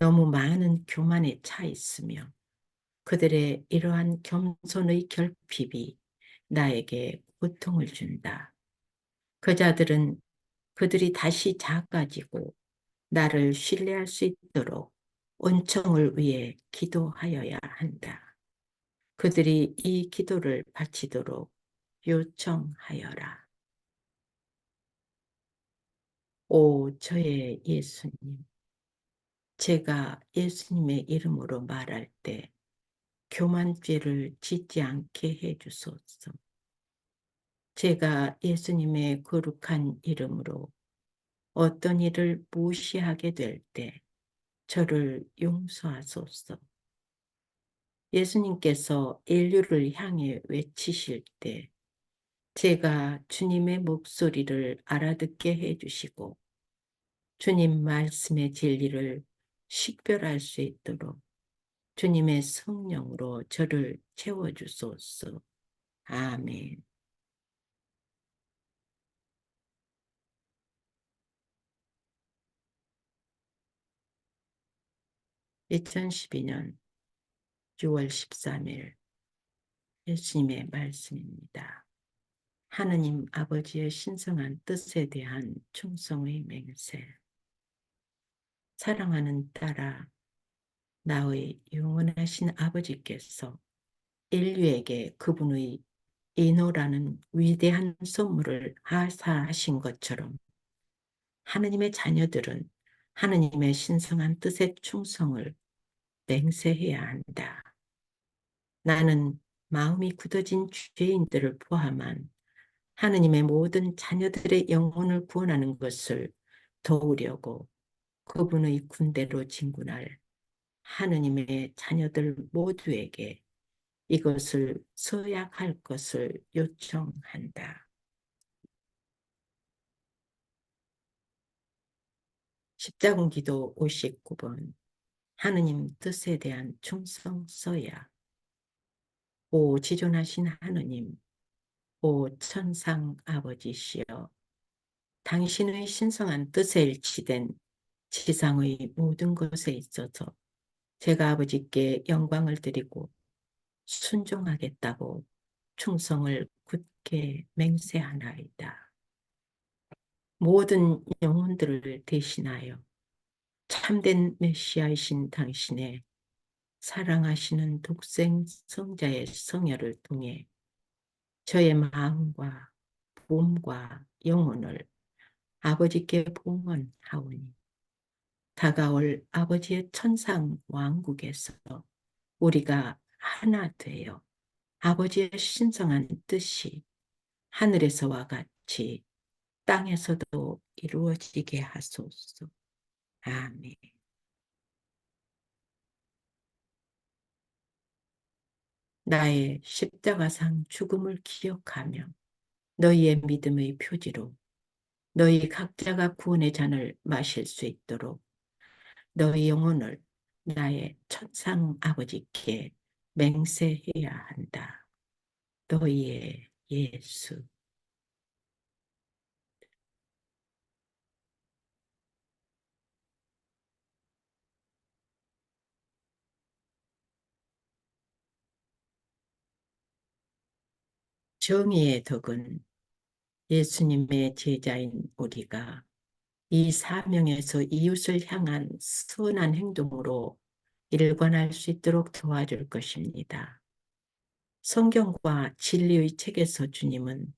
너무 많은 교만에 차 있으며 그들의 이러한 겸손의 결핍이 나에게 고통을 준다. 그 자들은 그들이 다시 작아지고 나를 신뢰할 수 있도록 은총을 위해 기도하여야 한다. 그들이 이 기도를 바치도록 요청하여라. 오, 저의 예수님, 제가 예수님의 이름으로 말할 때 교만죄를 짓지 않게 해주소서. 제가 예수님의 거룩한 이름으로 어떤 일을 무시하게 될 때 저를 용서하소서. 예수님께서 인류를 향해 외치실 때 제가 주님의 목소리를 알아듣게 해주시고 주님 말씀의 진리를 식별할 수 있도록 주님의 성령으로 저를 채워주소서. 아멘. (2012년 6월 13일) 예수님의 말씀입니다. 하느님 아버지의 신성한 뜻에 대한 충성의 맹세. 사랑하는 딸아, 나의 영원하신 아버지께서 인류에게 그분의 인호라는 위대한 선물을 하사하신 것처럼 하느님의 자녀들은 하느님의 신성한 뜻에 충성을 맹세해야 한다. 나는 마음이 굳어진 죄인들을 포함한 하느님의 모든 자녀들의 영혼을 구원하는 것을 도우려고 그분의 군대로 진군할 하느님의 자녀들 모두에게 이것을 서약할 것을 요청한다. 십자군기도 59번 하느님 뜻에 대한 충성 서약. 오 지존하신 하느님, 오 천상 아버지시여, 당신의 신성한 뜻에 일치된 지상의 모든 것에 있어서 제가 아버지께 영광을 드리고 순종하겠다고 충성을 굳게 맹세하나이다. 모든 영혼들을 대신하여 참된 메시아이신 당신의 사랑하시는 독생 성자의 성혈을 통해 저의 마음과 몸과 영혼을 아버지께 봉헌하오니 다가올 아버지의 천상 왕국에서 우리가 하나 되어 아버지의 신성한 뜻이 하늘에서와 같이 땅에서도 이루어지게 하소서. 아멘. 나의 십자가상 죽음을 기억하며 너희의 믿음의 표지로 너희 각자가 구원의 잔을 마실 수 있도록 너희 영혼을 나의 천상 아버지께 맹세해야 한다. 너희의 예수. 정의의 덕은 예수님의 제자인 우리가 이 사명에서 이웃을 향한 선한 행동으로 일관할 수 있도록 도와줄 것입니다. 성경과 진리의 책에서 주님은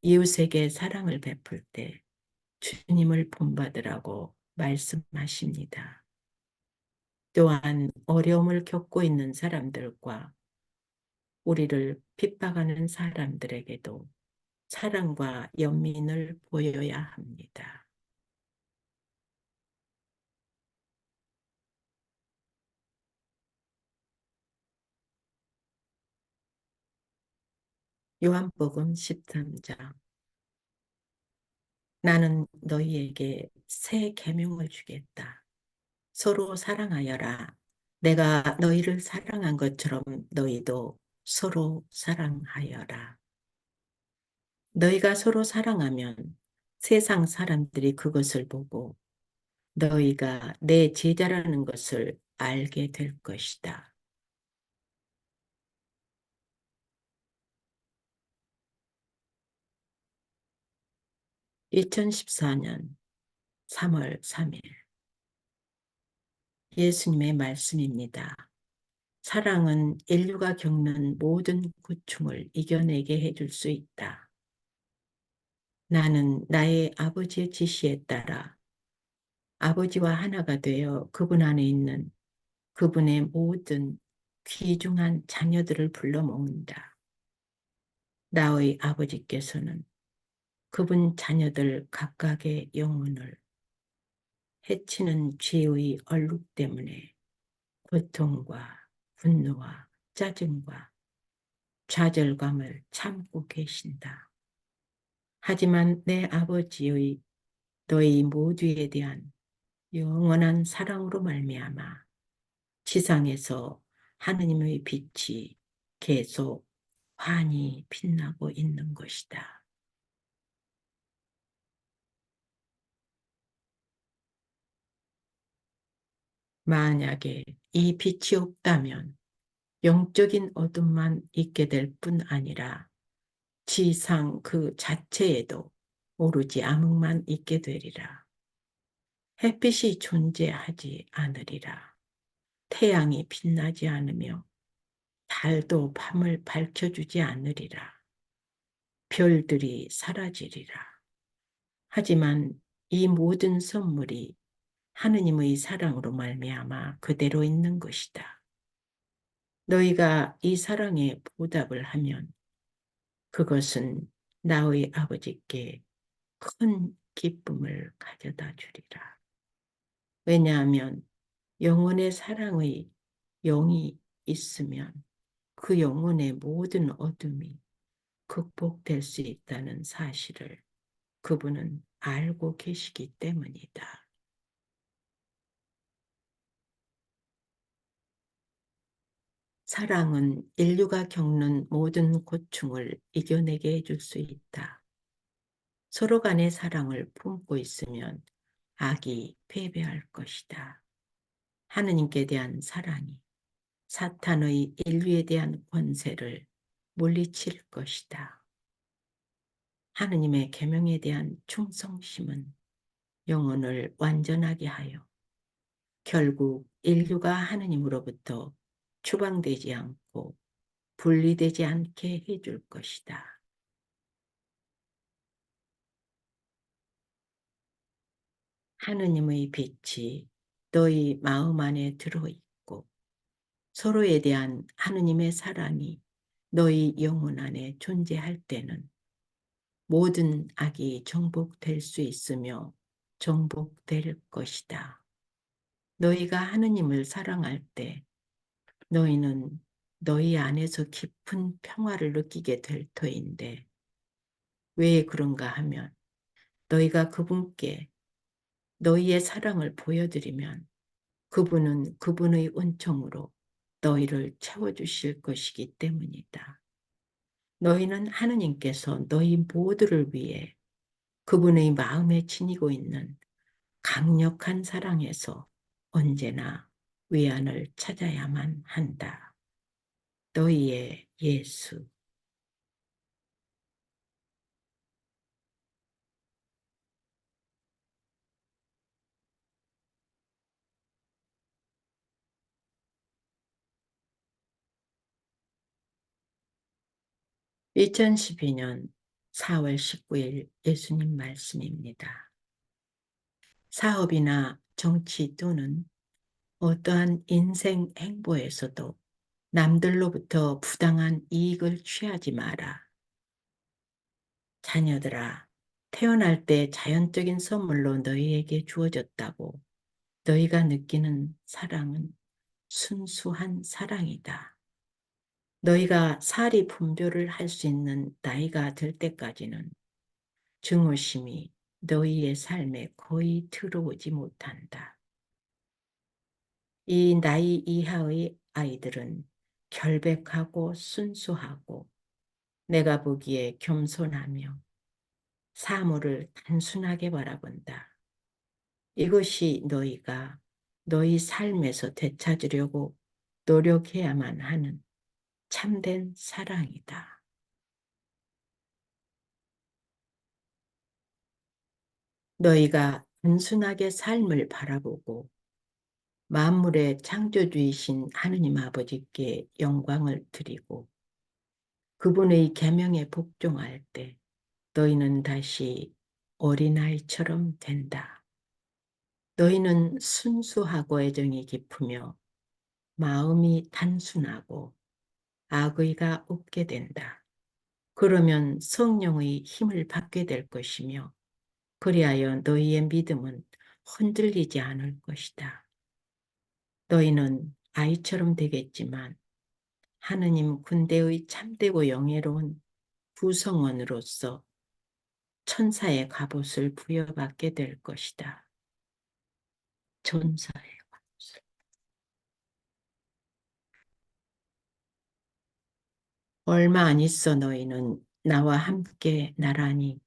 이웃에게 사랑을 베풀 때 주님을 본받으라고 말씀하십니다. 또한 어려움을 겪고 있는 사람들과 우리를 핍박하는 사람들에게도 사랑과 연민을 보여야 합니다. 요한복음 13장. 나는 너희에게 새 계명을 주겠다. 서로 사랑하여라. 내가 너희를 사랑한 것처럼 너희도 서로 사랑하여라. 너희가 서로 사랑하면 세상 사람들이 그것을 보고 너희가 내 제자라는 것을 알게 될 것이다. 2014년 3월 3일 예수님의 말씀입니다. 사랑은 인류가 겪는 모든 고충을 이겨내게 해줄 수 있다. 나는 나의 아버지의 지시에 따라 아버지와 하나가 되어 그분 안에 있는 그분의 모든 귀중한 자녀들을 불러 모은다. 나의 아버지께서는 그분 자녀들 각각의 영혼을 해치는 죄의 얼룩 때문에 고통과 분노와 짜증과 좌절감을 참고 계신다. 하지만 내 아버지의 너희 모두에 대한 영원한 사랑으로 말미암아 지상에서 하느님의 빛이 계속 환히 빛나고 있는 것이다. 만약에 이 빛이 없다면 영적인 어둠만 있게 될 뿐 아니라 지상 그 자체에도 오로지 암흑만 있게 되리라. 햇빛이 존재하지 않으리라. 태양이 빛나지 않으며 달도 밤을 밝혀주지 않으리라. 별들이 사라지리라. 하지만 이 모든 선물이 하느님의 사랑으로 말미암아 그대로 있는 것이다. 너희가 이 사랑에 보답을 하면 그것은 나의 아버지께 큰 기쁨을 가져다 주리라. 왜냐하면 영혼의 사랑의 영이 있으면 그 영혼의 모든 어둠이 극복될 수 있다는 사실을 그분은 알고 계시기 때문이다. 사랑은 인류가 겪는 모든 고충을 이겨내게 해줄 수 있다. 서로 간의 사랑을 품고 있으면 악이 패배할 것이다. 하느님께 대한 사랑이 사탄의 인류에 대한 권세를 물리칠 것이다. 하느님의 계명에 대한 충성심은 영혼을 완전하게 하여 결국 인류가 하느님으로부터 추방되지 않고 분리되지 않게 해줄 것이다. 하느님의 빛이 너희 마음 안에 들어있고 서로에 대한 하느님의 사랑이 너희 영혼 안에 존재할 때는 모든 악이 정복될 수 있으며 정복될 것이다. 너희가 하느님을 사랑할 때 너희는 너희 안에서 깊은 평화를 느끼게 될 터인데 왜 그런가 하면 너희가 그분께 너희의 사랑을 보여드리면 그분은 그분의 은총으로 너희를 채워주실 것이기 때문이다. 너희는 하느님께서 너희 모두를 위해 그분의 마음에 지니고 있는 강력한 사랑에서 언제나 위안을 찾아야만 한다. 너희의 예수. 2012년 4월 19일 예수님 말씀입니다. 사업이나 정치 또는 어떠한 인생 행보에서도 남들로부터 부당한 이익을 취하지 마라. 자녀들아, 태어날 때 자연적인 선물로 너희에게 주어졌다고 너희가 느끼는 사랑은 순수한 사랑이다. 너희가 사리 분별을 할 수 있는 나이가 될 때까지는 증오심이 너희의 삶에 거의 들어오지 못한다. 이 나이 이하의 아이들은 결백하고 순수하고 내가 보기에 겸손하며 사물을 단순하게 바라본다. 이것이 너희가 너희 삶에서 되찾으려고 노력해야만 하는 참된 사랑이다. 너희가 단순하게 삶을 바라보고 만물의 창조주이신 하느님 아버지께 영광을 드리고 그분의 계명에 복종할 때 너희는 다시 어린아이처럼 된다. 너희는 순수하고 애정이 깊으며 마음이 단순하고 악의가 없게 된다. 그러면 성령의 힘을 받게 될 것이며 그리하여 너희의 믿음은 흔들리지 않을 것이다. 너희는 아이처럼 되겠지만 하느님 군대의 참되고 영예로운 구성원으로서 천사의 갑옷을 부여받게 될 것이다. 천사의 갑옷을. 얼마 안 있어 너희는 나와 함께 나란히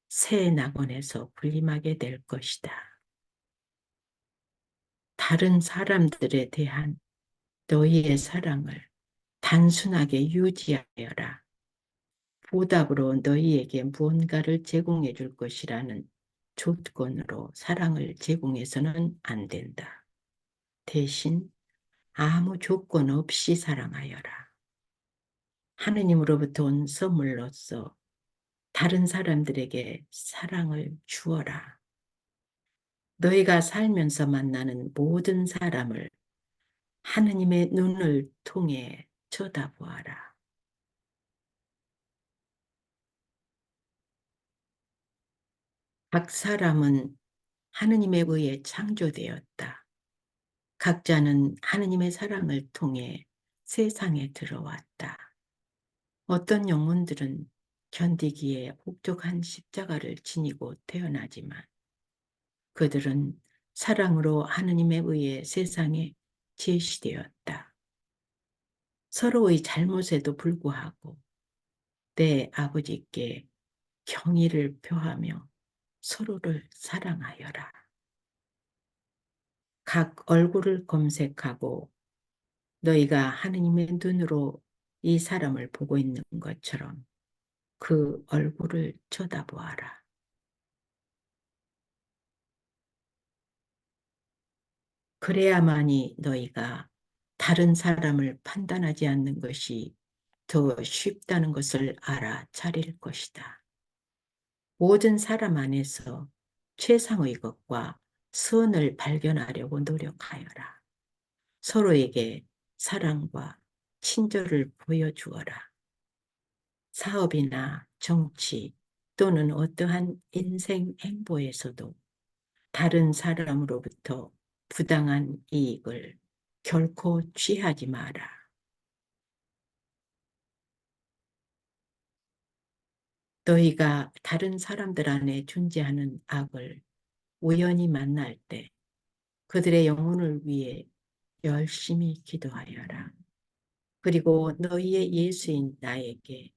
새 낙원에서 군림하게 될 것이다. 다른 사람들에 대한 너희의 사랑을 단순하게 유지하여라. 보답으로 너희에게 무언가를 제공해 줄 것이라는 조건으로 사랑을 제공해서는 안 된다. 대신 아무 조건 없이 사랑하여라. 하느님으로부터 온 선물로서 다른 사람들에게 사랑을 주어라. 너희가 살면서 만나는 모든 사람을 하느님의 눈을 통해 쳐다보아라. 각 사람은 하느님에 의해 창조되었다. 각자는 하느님의 사랑을 통해 세상에 들어왔다. 어떤 영혼들은 견디기에 혹독한 십자가를 지니고 태어나지만 그들은 사랑으로 하느님에 의해 세상에 제시되었다. 서로의 잘못에도 불구하고 내 아버지께 경의를 표하며 서로를 사랑하여라. 각 얼굴을 검색하고 너희가 하느님의 눈으로 이 사람을 보고 있는 것처럼 그 얼굴을 쳐다보아라. 그래야만이 너희가 다른 사람을 판단하지 않는 것이 더 쉽다는 것을 알아차릴 것이다. 모든 사람 안에서 최상의 것과 선을 발견하려고 노력하여라. 서로에게 사랑과 친절을 보여주어라. 사업이나 정치 또는 어떠한 인생 행보에서도 다른 사람으로부터 부당한 이익을 결코 취하지 마라. 너희가 다른 사람들 안에 존재하는 악을 우연히 만날 때 그들의 영혼을 위해 열심히 기도하여라. 그리고 너희의 예수인 나에게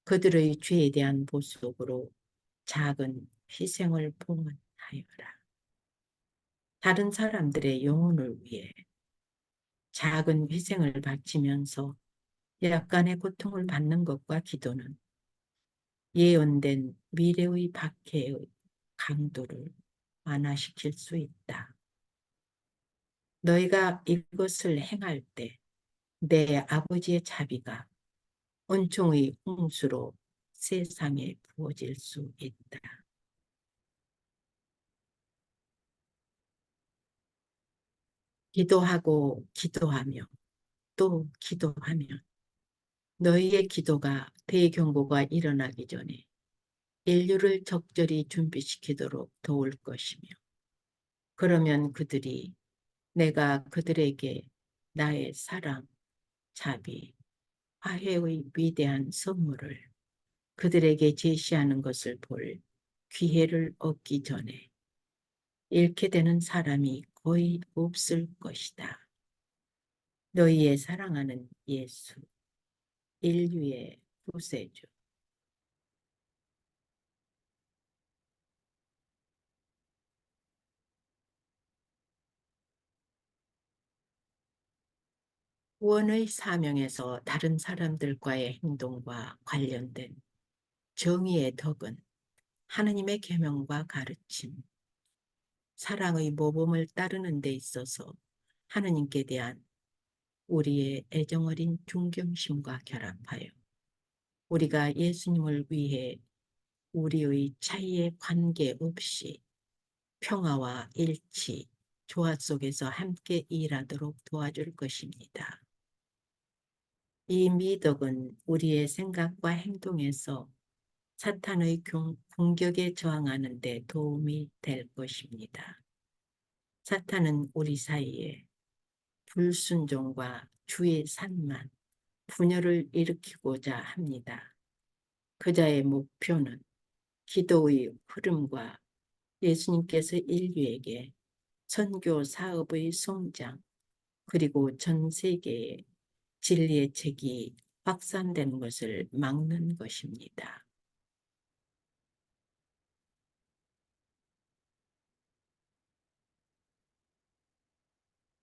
그들의 죄에 대한 보속으로 작은 희생을 봉헌하여라. 다른 사람들의 영혼을 위해 작은 희생을 바치면서 약간의 고통을 받는 것과 기도는 예언된 미래의 박해의 강도를 완화시킬 수 있다. 너희가 이것을 행할 때 내 아버지의 자비가 은총의 홍수로 세상에 부어질 수 있다. 기도하고 기도하며 또 기도하며 너희의 기도가 대경고가 일어나기 전에 인류를 적절히 준비시키도록 도울 것이며 그러면 그들이 내가 그들에게 나의 사랑, 자비, 화해의 위대한 선물을 그들에게 제시하는 것을 볼 기회를 얻기 전에 잃게 되는 사람이 거의 없을 것이다. 너희의 사랑하는 예수, 인류의 구세주. 구원의 사명에서 다른 사람들과의 행동과 관련된 정의의 덕은 하느님의 계명과 가르침, 사랑의 모범을 따르는 데 있어서 하느님께 대한 우리의 애정어린 존경심과 결합하여 우리가 예수님을 위해 우리의 차이에 관계없이 평화와 일치, 조화 속에서 함께 일하도록 도와줄 것입니다. 이 미덕은 우리의 생각과 행동에서 사탄의 공격에 저항하는 데 도움이 될 것입니다. 사탄은 우리 사이에 불순종과 주의 산만, 분열을 일으키고자 합니다. 그자의 목표는 기도의 흐름과 예수님께서 인류에게 선교 사업의 성장, 그리고 전 세계에 진리의 책이 확산되는 것을 막는 것입니다.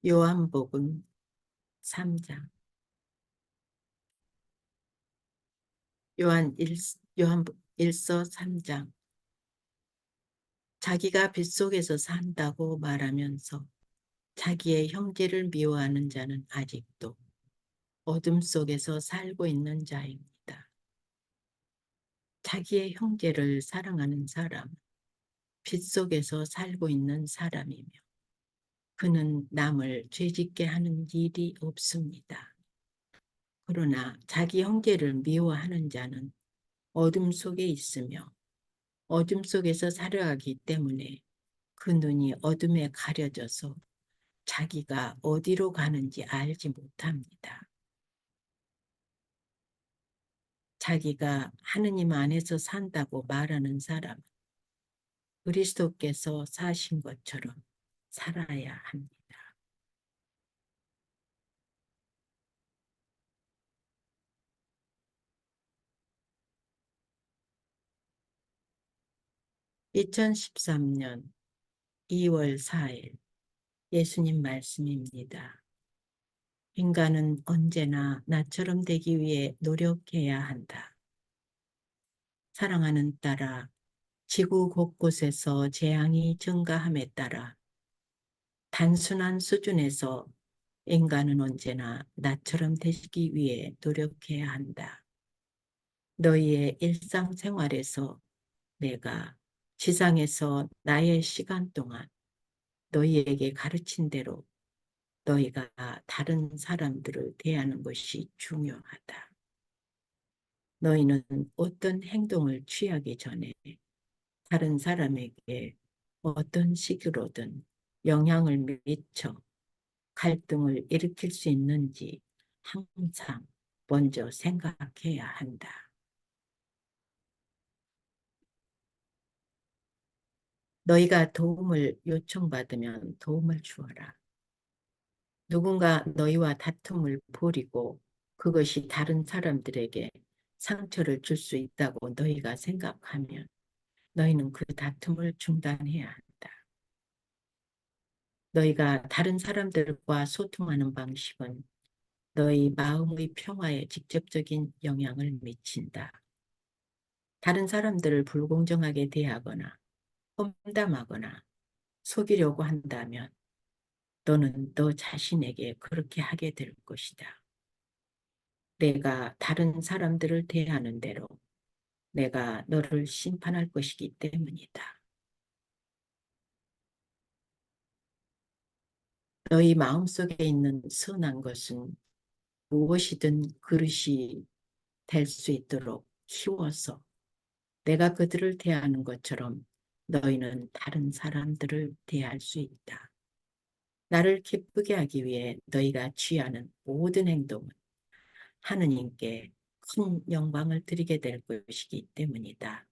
요한복음 3장 요한 1서 3장 자기가 빗속에서 산다고 말하면서 자기의 형제를 미워하는 자는 아직도 어둠 속에서 살고 있는 자입니다. 자기의 형제를 사랑하는 사람, 빗속에서 살고 있는 사람이며 그는 남을 죄짓게 하는 일이 없습니다. 그러나 자기 형제를 미워하는 자는 어둠 속에 있으며 어둠 속에서 살아가기 때문에 그 눈이 어둠에 가려져서 자기가 어디로 가는지 알지 못합니다. 자기가 하느님 안에서 산다고 말하는 사람은 그리스도께서 사신 것처럼 살아야 합니다. 2013년 2월 4일 예수님 말씀입니다. 인간은 언제나 나처럼 되기 위해 노력해야 한다. 사랑하는 딸아, 지구 곳곳에서 재앙이 증가함에 따라 단순한 수준에서 인간은 언제나 나처럼 되기 위해 노력해야 한다. 너희의 일상생활에서 내가 지상에서 나의 시간 동안 너희에게 가르친 대로 너희가 다른 사람들을 대하는 것이 중요하다. 너희는 어떤 행동을 취하기 전에 다른 사람에게 어떤 식으로든 영향을 미쳐 갈등을 일으킬 수 있는지 항상 먼저 생각해야 한다. 너희가 도움을 요청받으면 도움을 주어라. 누군가 너희와 다툼을 벌이고 그것이 다른 사람들에게 상처를 줄 수 있다고 너희가 생각하면 너희는 그 다툼을 중단해야 한다. 너희가 다른 사람들과 소통하는 방식은 너희 마음의 평화에 직접적인 영향을 미친다. 다른 사람들을 불공정하게 대하거나 험담하거나 속이려고 한다면 너는 너 자신에게 그렇게 하게 될 것이다. 내가 다른 사람들을 대하는 대로 내가 너를 심판할 것이기 때문이다. 너희 마음속에 있는 선한 것은 무엇이든 그릇이 될 수 있도록 키워서 내가 그들을 대하는 것처럼 너희는 다른 사람들을 대할 수 있다. 나를 기쁘게 하기 위해 너희가 취하는 모든 행동은 하느님께 큰 영광을 드리게 될 것이기 때문이다.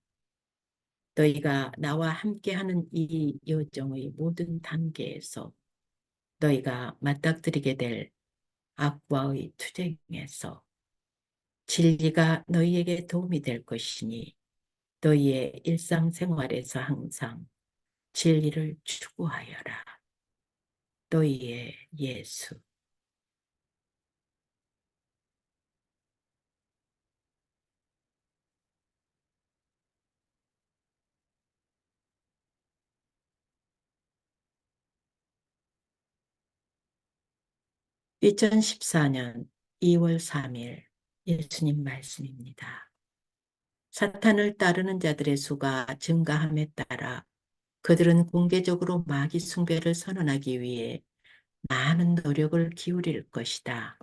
너희가 나와 함께하는 이 여정의 모든 단계에서 너희가 맞닥뜨리게 될 악과의 투쟁에서 진리가 너희에게 도움이 될 것이니 너희의 일상생활에서 항상 진리를 추구하여라. 너희의 예수. 2014년 2월 3일 예수님 말씀입니다. 사탄을 따르는 자들의 수가 증가함에 따라 그들은 공개적으로 마귀 숭배를 선언하기 위해 많은 노력을 기울일 것이다.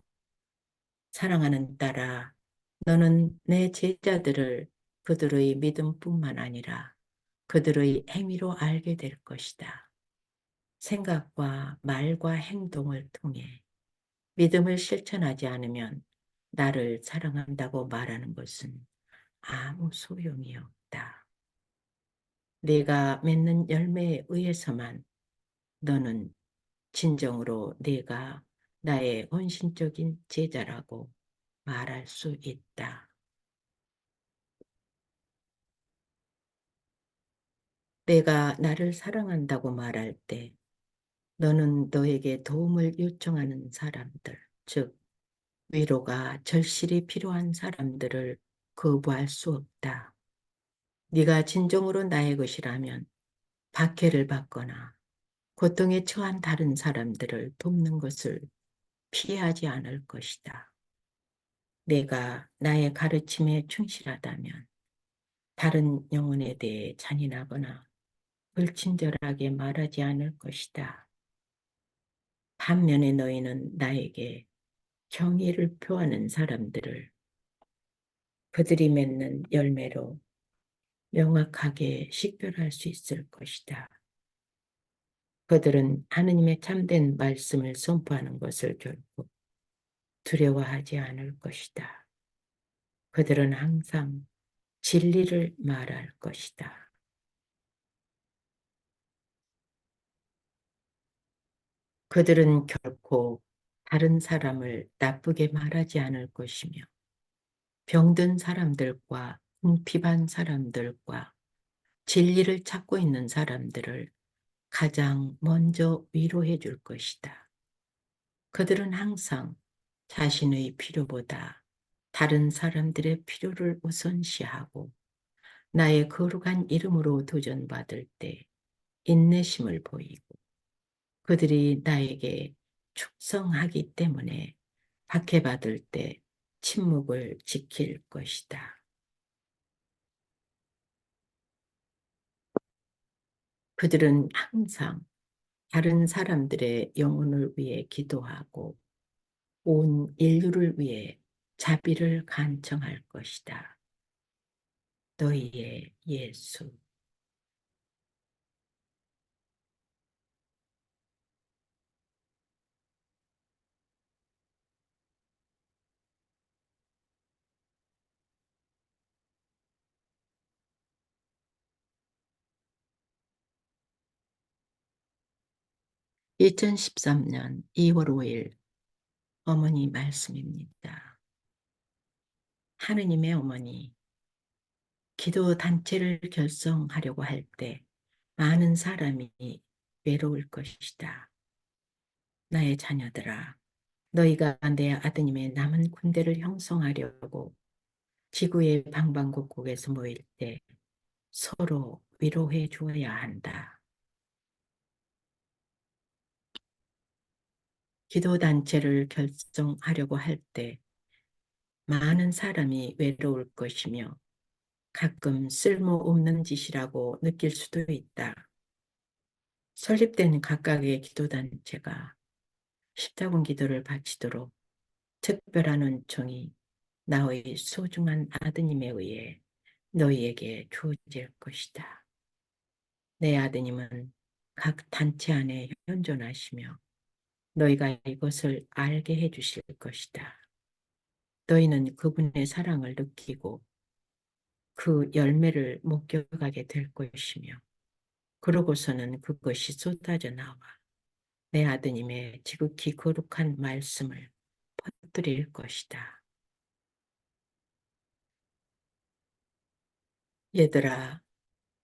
사랑하는 딸아, 너는 내 제자들을 그들의 믿음뿐만 아니라 그들의 행위로 알게 될 것이다. 생각과 말과 행동을 통해 믿음을 실천하지 않으면 나를 사랑한다고 말하는 것은 아무 소용이 없다. 네가 맺는 열매에 의해서만 너는 진정으로 네가 나의 헌신적인 제자라고 말할 수 있다. 내가 나를 사랑한다고 말할 때 너는 너에게 도움을 요청하는 사람들, 즉 위로가 절실히 필요한 사람들을 거부할 수 없다. 네가 진정으로 나의 것이라면 박해를 받거나 고통에 처한 다른 사람들을 돕는 것을 피하지 않을 것이다. 내가 나의 가르침에 충실하다면 다른 영혼에 대해 잔인하거나 불친절하게 말하지 않을 것이다. 반면에 너희는 나에게 경의를 표하는 사람들을 그들이 맺는 열매로 명확하게 식별할 수 있을 것이다. 그들은 하느님의 참된 말씀을 선포하는 것을 결코 두려워하지 않을 것이다. 그들은 항상 진리를 말할 것이다. 그들은 결코 다른 사람을 나쁘게 말하지 않을 것이며 병든 사람들과 궁핍한 사람들과 진리를 찾고 있는 사람들을 가장 먼저 위로해 줄 것이다. 그들은 항상 자신의 필요보다 다른 사람들의 필요를 우선시하고 나의 거룩한 이름으로 도전받을 때 인내심을 보이고 그들이 나에게 충성하기 때문에 박해받을 때 침묵을 지킬 것이다. 그들은 항상 다른 사람들의 영혼을 위해 기도하고 온 인류를 위해 자비를 간청할 것이다. 너희의 예수. 2013년 2월 5일 어머니 말씀입니다. 하느님의 어머니, 기도 단체를 결성하려고 할 때 많은 사람이 외로울 것이다. 나의 자녀들아, 너희가 내 아드님의 남은 군대를 형성하려고 지구의 방방곡곡에서 모일 때 서로 위로해 주어야 한다. 기도 단체를 결성하려고 할 때 많은 사람이 외로울 것이며 가끔 쓸모없는 짓이라고 느낄 수도 있다. 설립된 각각의 기도단체가 십자군 기도를 바치도록 특별한 은총이 나의 소중한 아드님에 의해 너희에게 주어질 것이다. 내 아드님은 각 단체 안에 현존하시며 너희가 이것을 알게 해주실 것이다. 너희는 그분의 사랑을 느끼고 그 열매를 목격하게 될 것이며 그러고서는 그것이 쏟아져 나와 내 아드님의 지극히 거룩한 말씀을 퍼뜨릴 것이다. 얘들아,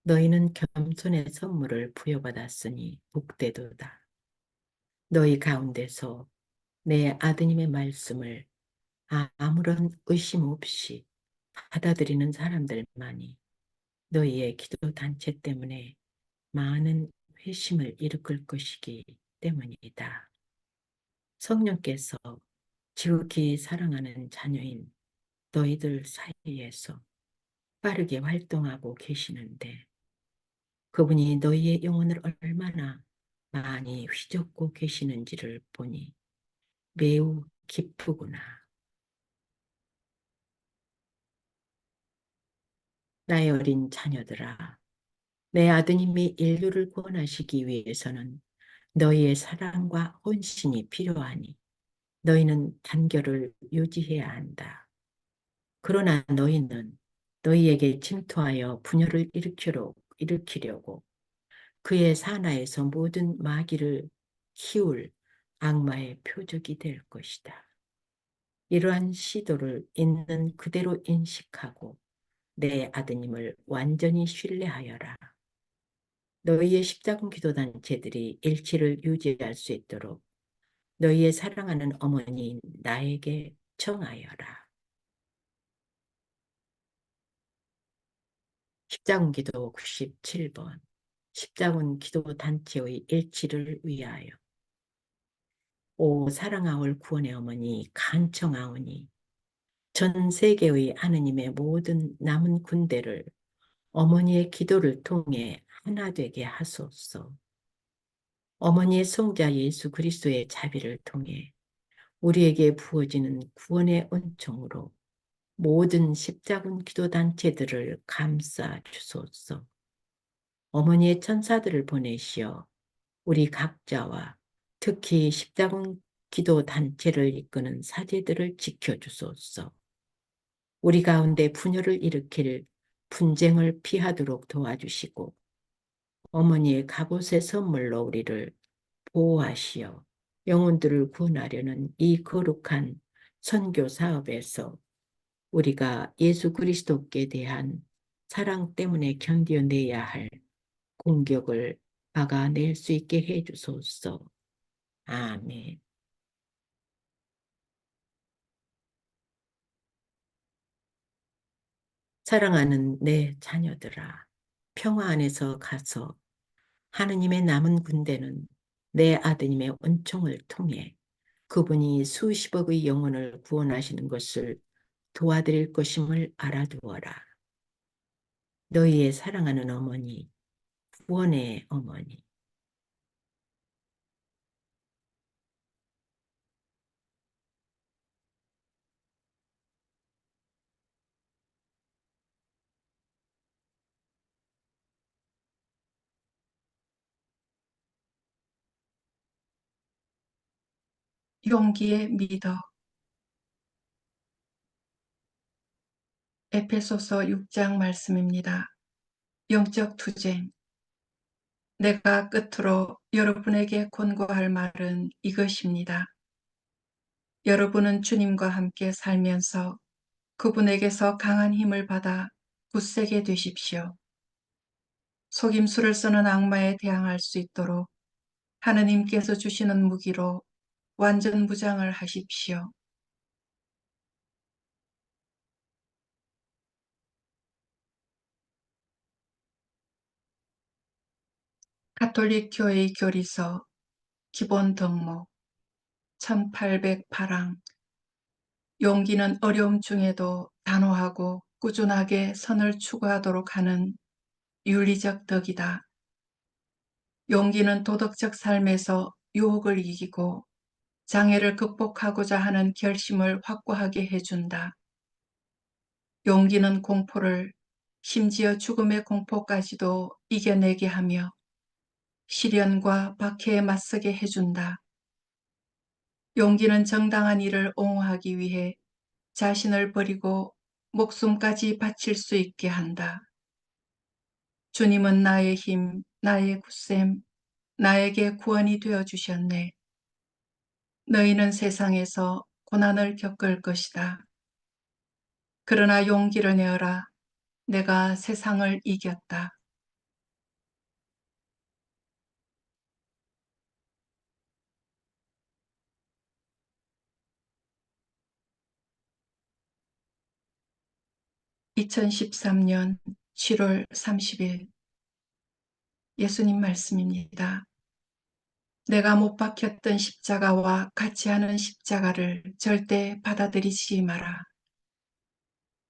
너희는 겸손의 선물을 부여받았으니 복되도다. 너희 가운데서 내 아드님의 말씀을 아무런 의심 없이 받아들이는 사람들만이 너희의 기도 단체 때문에 많은 회심을 일으킬 것이기 때문이다. 성령께서 지극히 사랑하는 자녀인 너희들 사이에서 빠르게 활동하고 계시는데 그분이 너희의 영혼을 얼마나 많이 휘젓고 계시는지를 보니 매우 기쁘구나. 나의 어린 자녀들아, 내 아드님이 인류를 구원하시기 위해서는 너희의 사랑과 헌신이 필요하니 너희는 단결을 유지해야 한다. 그러나 너희는 너희에게 침투하여 분열을 일으키려고 그의 산하에서 모든 마귀를 키울 악마의 표적이 될 것이다. 이러한 시도를 있는 그대로 인식하고 내 아드님을 완전히 신뢰하여라. 너희의 십자군 기도단체들이 일치를 유지할 수 있도록 너희의 사랑하는 어머니인 나에게 청하여라. 십자군 기도 97번 십자군 기도단체의 일치를 위하여 오 사랑하올 구원의 어머니 간청하오니 전 세계의 하느님의 모든 남은 군대를 어머니의 기도를 통해 하나 되게 하소서. 어머니의 성자 예수 그리스도의 자비를 통해 우리에게 부어지는 구원의 은총으로 모든 십자군 기도단체들을 감싸 주소서. 어머니의 천사들을 보내시어 우리 각자와 특히 십자군 기도단체를 이끄는 사제들을 지켜주소서. 우리 가운데 분열을 일으킬 분쟁을 피하도록 도와주시고 어머니의 갑옷의 선물로 우리를 보호하시어 영혼들을 구원하려는 이 거룩한 선교 사업에서 우리가 예수 그리스도께 대한 사랑 때문에 견뎌내야 할 공격을 막아낼 수 있게 해주소서. 아멘. 사랑하는 내 자녀들아, 평화 안에서 가서 하느님의 남은 군대는 내 아드님의 은총을 통해 그분이 수십억의 영혼을 구원하시는 것을 도와드릴 것임을 알아두어라. 너희의 사랑하는 어머니, 구원의 어머니. 용기의 미덕. 에페소서 6장 말씀입니다. 영적 투쟁. 내가 끝으로 여러분에게 권고할 말은 이것입니다. 여러분은 주님과 함께 살면서 그분에게서 강한 힘을 받아 굳세게 되십시오. 속임수를 쓰는 악마에 대항할 수 있도록 하느님께서 주시는 무기로 완전 무장을 하십시오. 가톨릭 교회의 교리서 기본 덕목 1808항 용기는 어려움 중에도 단호하고 꾸준하게 선을 추구하도록 하는 윤리적 덕이다. 용기는 도덕적 삶에서 유혹을 이기고 장애를 극복하고자 하는 결심을 확고하게 해준다. 용기는 공포를, 심지어 죽음의 공포까지도 이겨내게 하며 시련과 박해에 맞서게 해준다. 용기는 정당한 일을 옹호하기 위해 자신을 버리고 목숨까지 바칠 수 있게 한다. 주님은 나의 힘, 나의 굳셈, 나에게 구원이 되어 주셨네. 너희는 세상에서 고난을 겪을 것이다. 그러나 용기를 내어라. 내가 세상을 이겼다. (2013년 7월 30일) 예수님 말씀입니다. 내가 못 박혔던 십자가와 같이 하는 십자가를 절대 받아들이지 마라.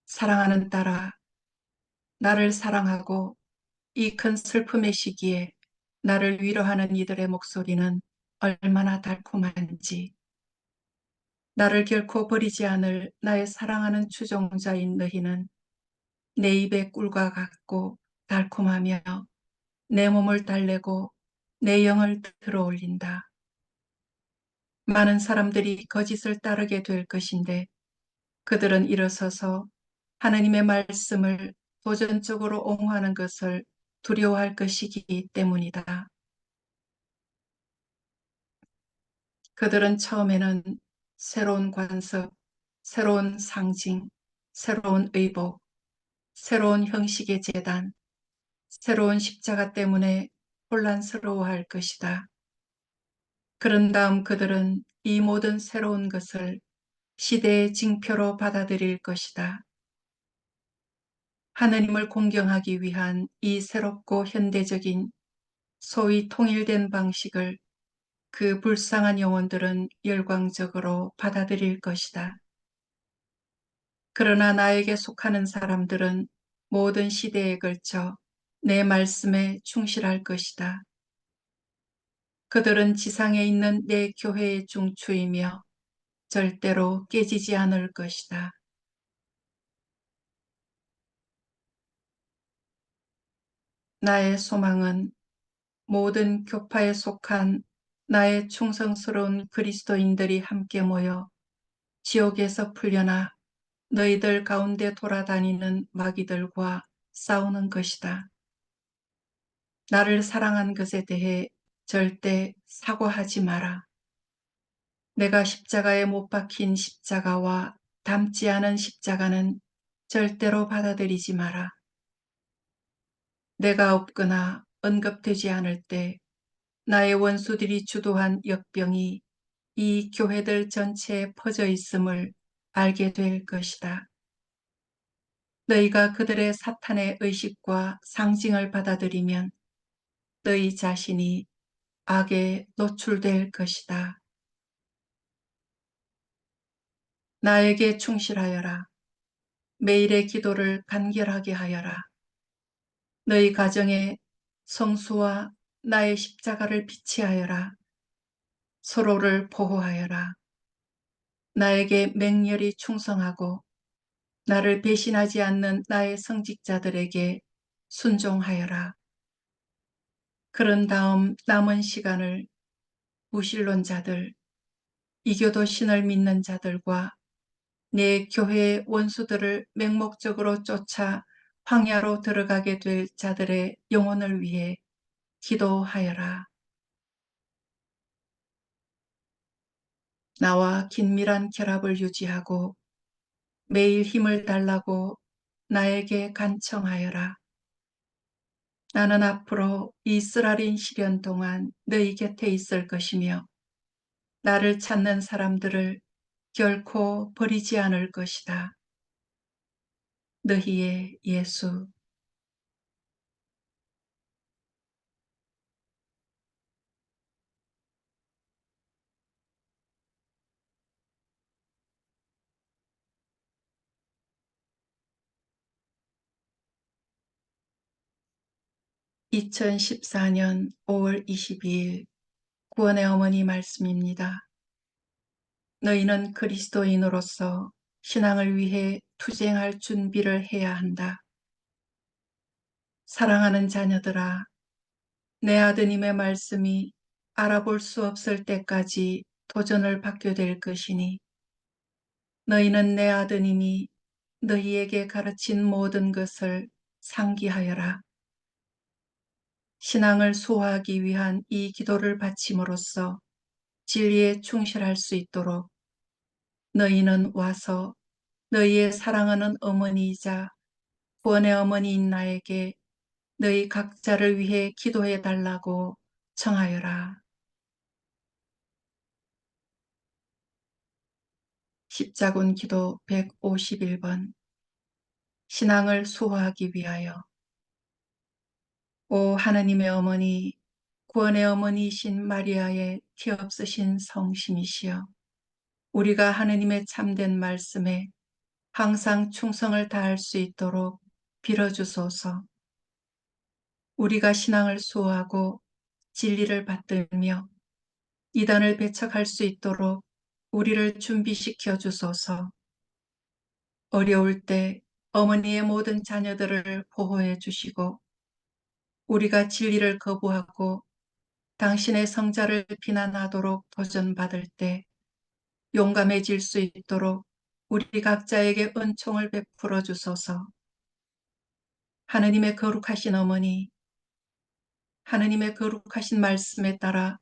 사랑하는 딸아, 나를 사랑하고 이 큰 슬픔의 시기에 나를 위로하는 이들의 목소리는 얼마나 달콤한지. 나를 결코 버리지 않을 나의 사랑하는 추종자인 너희는 내 입의 꿀과 같고 달콤하며 내 몸을 달래고 내 영을 들어올린다. 많은 사람들이 거짓을 따르게 될 것인데 그들은 일어서서 하나님의 말씀을 도전적으로 옹호하는 것을 두려워할 것이기 때문이다. 그들은 처음에는 새로운 관습, 새로운 상징, 새로운 의복, 새로운 형식의 제단, 새로운 십자가 때문에 혼란스러워할 것이다. 그런 다음 그들은 이 모든 새로운 것을 시대의 징표로 받아들일 것이다. 하느님을 공경하기 위한 이 새롭고 현대적인 소위 통일된 방식을 그 불쌍한 영혼들은 열광적으로 받아들일 것이다. 그러나 나에게 속하는 사람들은 모든 시대에 걸쳐 내 말씀에 충실할 것이다. 그들은 지상에 있는 내 교회의 중추이며 절대로 깨지지 않을 것이다. 나의 소망은 모든 교파에 속한 나의 충성스러운 그리스도인들이 함께 모여 지옥에서 풀려나 너희들 가운데 돌아다니는 마귀들과 싸우는 것이다. 나를 사랑한 것에 대해 절대 사과하지 마라. 내가 십자가에 못 박힌 십자가와 닮지 않은 십자가는 절대로 받아들이지 마라. 내가 없거나 언급되지 않을 때 나의 원수들이 주도한 역병이 이 교회들 전체에 퍼져 있음을 알게 될 것이다. 너희가 그들의 사탄의 의식과 상징을 받아들이면 너희 자신이 악에 노출될 것이다. 나에게 충실하여라. 매일의 기도를 간결하게 하여라. 너희 가정에 성수와 나의 십자가를 비치하여라. 서로를 보호하여라. 나에게 맹렬히 충성하고 나를 배신하지 않는 나의 성직자들에게 순종하여라. 그런 다음 남은 시간을 무신론자들, 이교도 신을 믿는 자들과 내 교회의 원수들을 맹목적으로 쫓아 황야로 들어가게 될 자들의 영혼을 위해 기도하여라. 나와 긴밀한 결합을 유지하고 매일 힘을 달라고 나에게 간청하여라. 나는 앞으로 이 쓰라린 시련 동안 너희 곁에 있을 것이며 나를 찾는 사람들을 결코 버리지 않을 것이다. 너희의 예수. 2014년 5월 22일 구원의 어머니 말씀입니다. 너희는 그리스도인으로서 신앙을 위해 투쟁할 준비를 해야 한다. 사랑하는 자녀들아, 내 아드님의 말씀이 알아볼 수 없을 때까지 도전을 받게 될 것이니 너희는 내 아드님이 너희에게 가르친 모든 것을 상기하여라. 신앙을 소화하기 위한 이 기도를 바침으로써 진리에 충실할 수 있도록 너희는 와서 너희의 사랑하는 어머니이자 구원의 어머니인 나에게 너희 각자를 위해 기도해 달라고 청하여라. 십자군 기도 151번 신앙을 소화하기 위하여 오 하느님의 어머니 구원의 어머니이신 마리아의 티없으신 성심이시여 우리가 하느님의 참된 말씀에 항상 충성을 다할 수 있도록 빌어주소서. 우리가 신앙을 소화하고 진리를 받들며 이단을 배척할 수 있도록 우리를 준비시켜 주소서. 어려울 때 어머니의 모든 자녀들을 보호해 주시고 우리가 진리를 거부하고 당신의 성자를 비난하도록 도전받을 때 용감해질 수 있도록 우리 각자에게 은총을 베풀어 주소서. 하느님의 거룩하신 어머니, 하느님의 거룩하신 말씀에 따라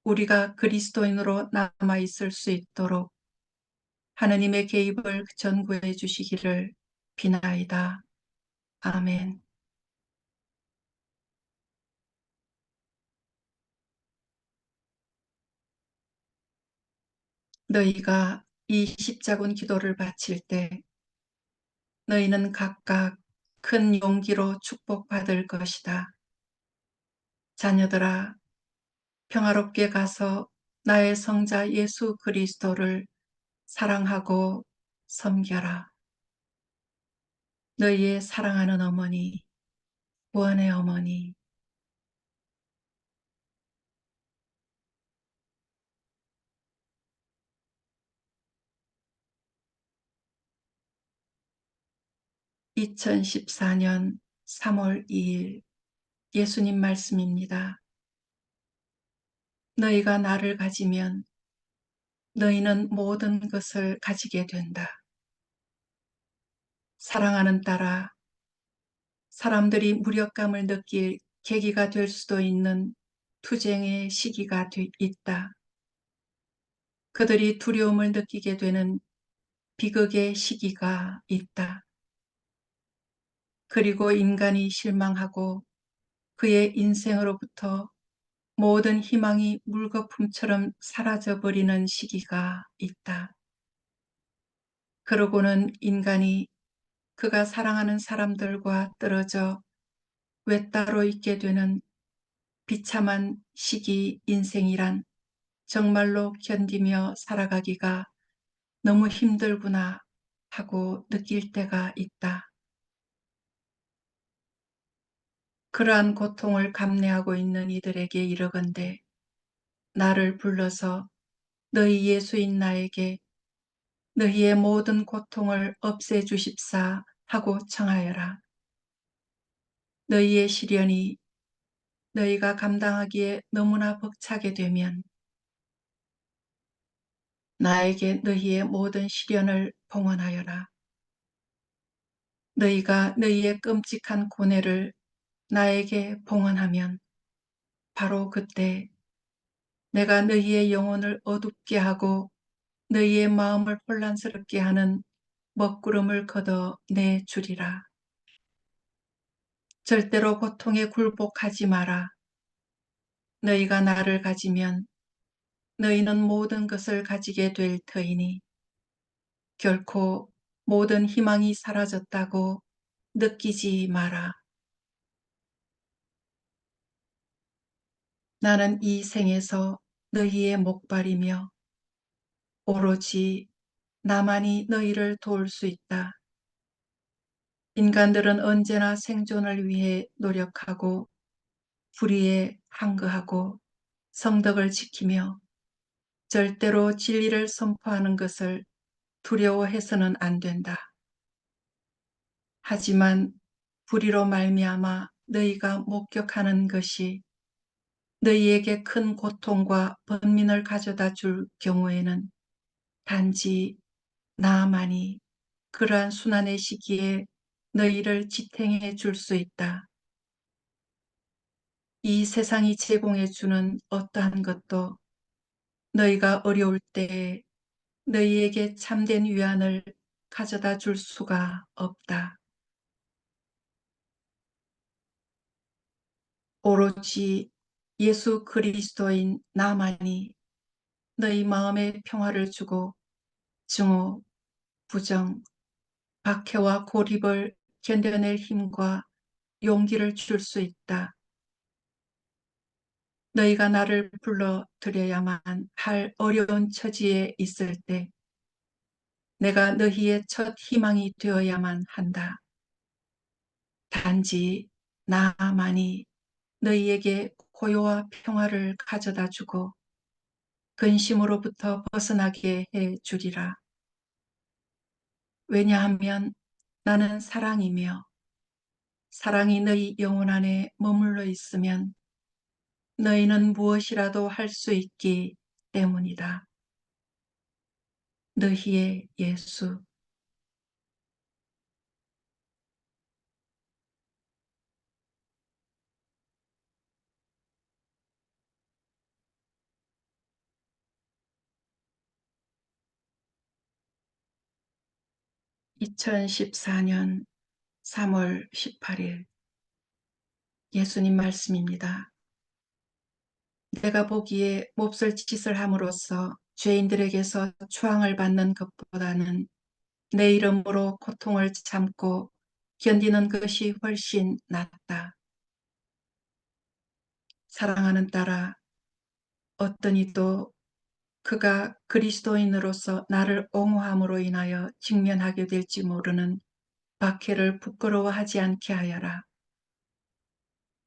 우리가 그리스도인으로 남아 있을 수 있도록 하느님의 개입을 전구해 주시기를 비나이다. 아멘. 너희가 이 십자군 기도를 바칠 때 너희는 각각 큰 용기로 축복받을 것이다. 자녀들아, 평화롭게 가서 나의 성자 예수 그리스도를 사랑하고 섬겨라. 너희의 사랑하는 어머니, 구원의 어머니. (2014년 3월 2일) 예수님 말씀입니다. 너희가 나를 가지면 너희는 모든 것을 가지게 된다. 사랑하는 딸아, 사람들이 무력감을 느낄 계기가 될 수도 있는 투쟁의 시기가 있다. 그들이 두려움을 느끼게 되는 비극의 시기가 있다. 그리고 인간이 실망하고 그의 인생으로부터 모든 희망이 물거품처럼 사라져버리는 시기가 있다. 그러고는 인간이 그가 사랑하는 사람들과 떨어져 외따로 있게 되는 비참한 시기 인생이란 정말로 견디며 살아가기가 너무 힘들구나 하고 느낄 때가 있다. 그러한 고통을 감내하고 있는 이들에게 이르건대 나를 불러서 너희 예수인 나에게 너희의 모든 고통을 없애주십사 하고 청하여라. 너희의 시련이 너희가 감당하기에 너무나 벅차게 되면 나에게 너희의 모든 시련을 봉헌하여라. 너희가 너희의 끔찍한 고뇌를 나에게 봉헌하면 바로 그때 내가 너희의 영혼을 어둡게 하고 너희의 마음을 혼란스럽게 하는 먹구름을 걷어 내주리라. 절대로 고통에 굴복하지 마라. 너희가 나를 가지면 너희는 모든 것을 가지게 될 터이니 결코 모든 희망이 사라졌다고 느끼지 마라. 나는 이 생에서 너희의 목발이며 오로지 나만이 너희를 도울 수 있다. 인간들은 언제나 생존을 위해 노력하고 불의에 항거하고 성덕을 지키며 절대로 진리를 선포하는 것을 두려워해서는 안 된다. 하지만 불의로 말미암아 너희가 목격하는 것이 너희에게 큰 고통과 번민을 가져다 줄 경우에는 단지 나만이 그러한 순환의 시기에 너희를 지탱해 줄 수 있다. 이 세상이 제공해 주는 어떠한 것도 너희가 어려울 때에 너희에게 참된 위안을 가져다 줄 수가 없다. 오로지 예수 그리스도인 나만이 너희 마음에 평화를 주고 증오, 부정, 박해와 고립을 견뎌낼 힘과 용기를 줄 수 있다. 너희가 나를 불러들여야만 할 어려운 처지에 있을 때 내가 너희의 첫 희망이 되어야만 한다. 단지 나만이 너희에게 고요와 평화를 가져다 주고 근심으로부터 벗어나게 해 주리라. 왜냐하면 나는 사랑이며 사랑이 너희 영혼 안에 머물러 있으면 너희는 무엇이라도 할 수 있기 때문이다. 너희의 예수. 2014년 3월 18일 예수님 말씀입니다. 내가 보기에 몹쓸 짓을 함으로써 죄인들에게서 추앙을 받는 것보다는 내 이름으로 고통을 참고 견디는 것이 훨씬 낫다. 사랑하는 딸아, 어떤 이도 그가 그리스도인으로서 나를 옹호함으로 인하여 직면하게 될지 모르는 박해를 부끄러워하지 않게 하여라.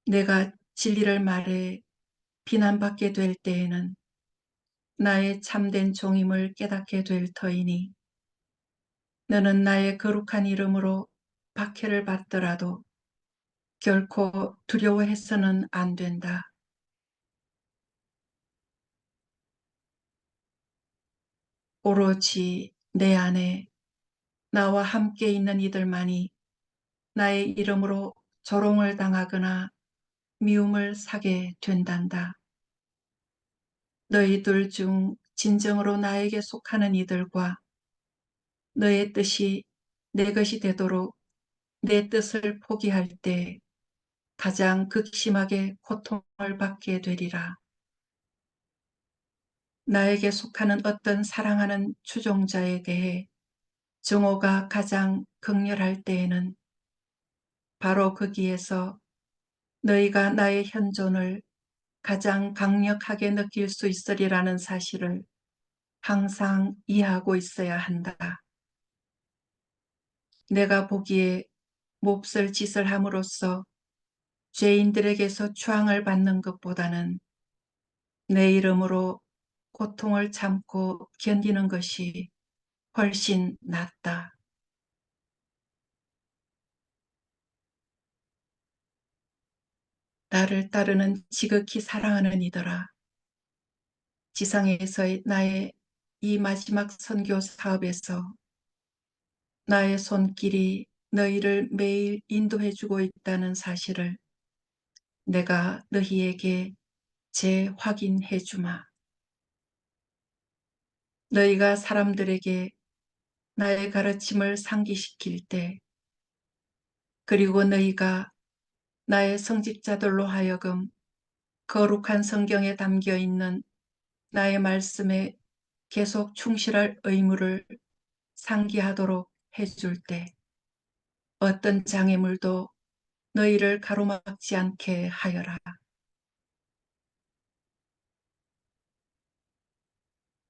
내가 진리를 말해 비난받게 될 때에는 나의 참된 종임을 깨닫게 될 터이니 너는 나의 거룩한 이름으로 박해를 받더라도 결코 두려워해서는 안 된다. 오로지 내 안에 나와 함께 있는 이들만이 나의 이름으로 조롱을 당하거나 미움을 사게 된단다. 너희들 중 진정으로 나에게 속하는 이들과 너의 뜻이 내 것이 되도록 내 뜻을 포기할 때 가장 극심하게 고통을 받게 되리라. 나에게 속하는 어떤 사랑하는 추종자에 대해 증오가 가장 극렬할 때에는 바로 거기에서 너희가 나의 현존을 가장 강력하게 느낄 수 있으리라는 사실을 항상 이해하고 있어야 한다. 내가 보기에 몹쓸 짓을 함으로써 죄인들에게서 추앙을 받는 것보다는 내 이름으로 고통을 참고 견디는 것이 훨씬 낫다. 나를 따르는 지극히 사랑하는 이들아, 지상에서의 나의 이 마지막 선교 사업에서 나의 손길이 너희를 매일 인도해주고 있다는 사실을 내가 너희에게 재확인해 주마. 너희가 사람들에게 나의 가르침을 상기시킬 때, 그리고 너희가 나의 성직자들로 하여금 거룩한 성경에 담겨 있는 나의 말씀에 계속 충실할 의무를 상기하도록 해줄 때 어떤 장애물도 너희를 가로막지 않게 하여라.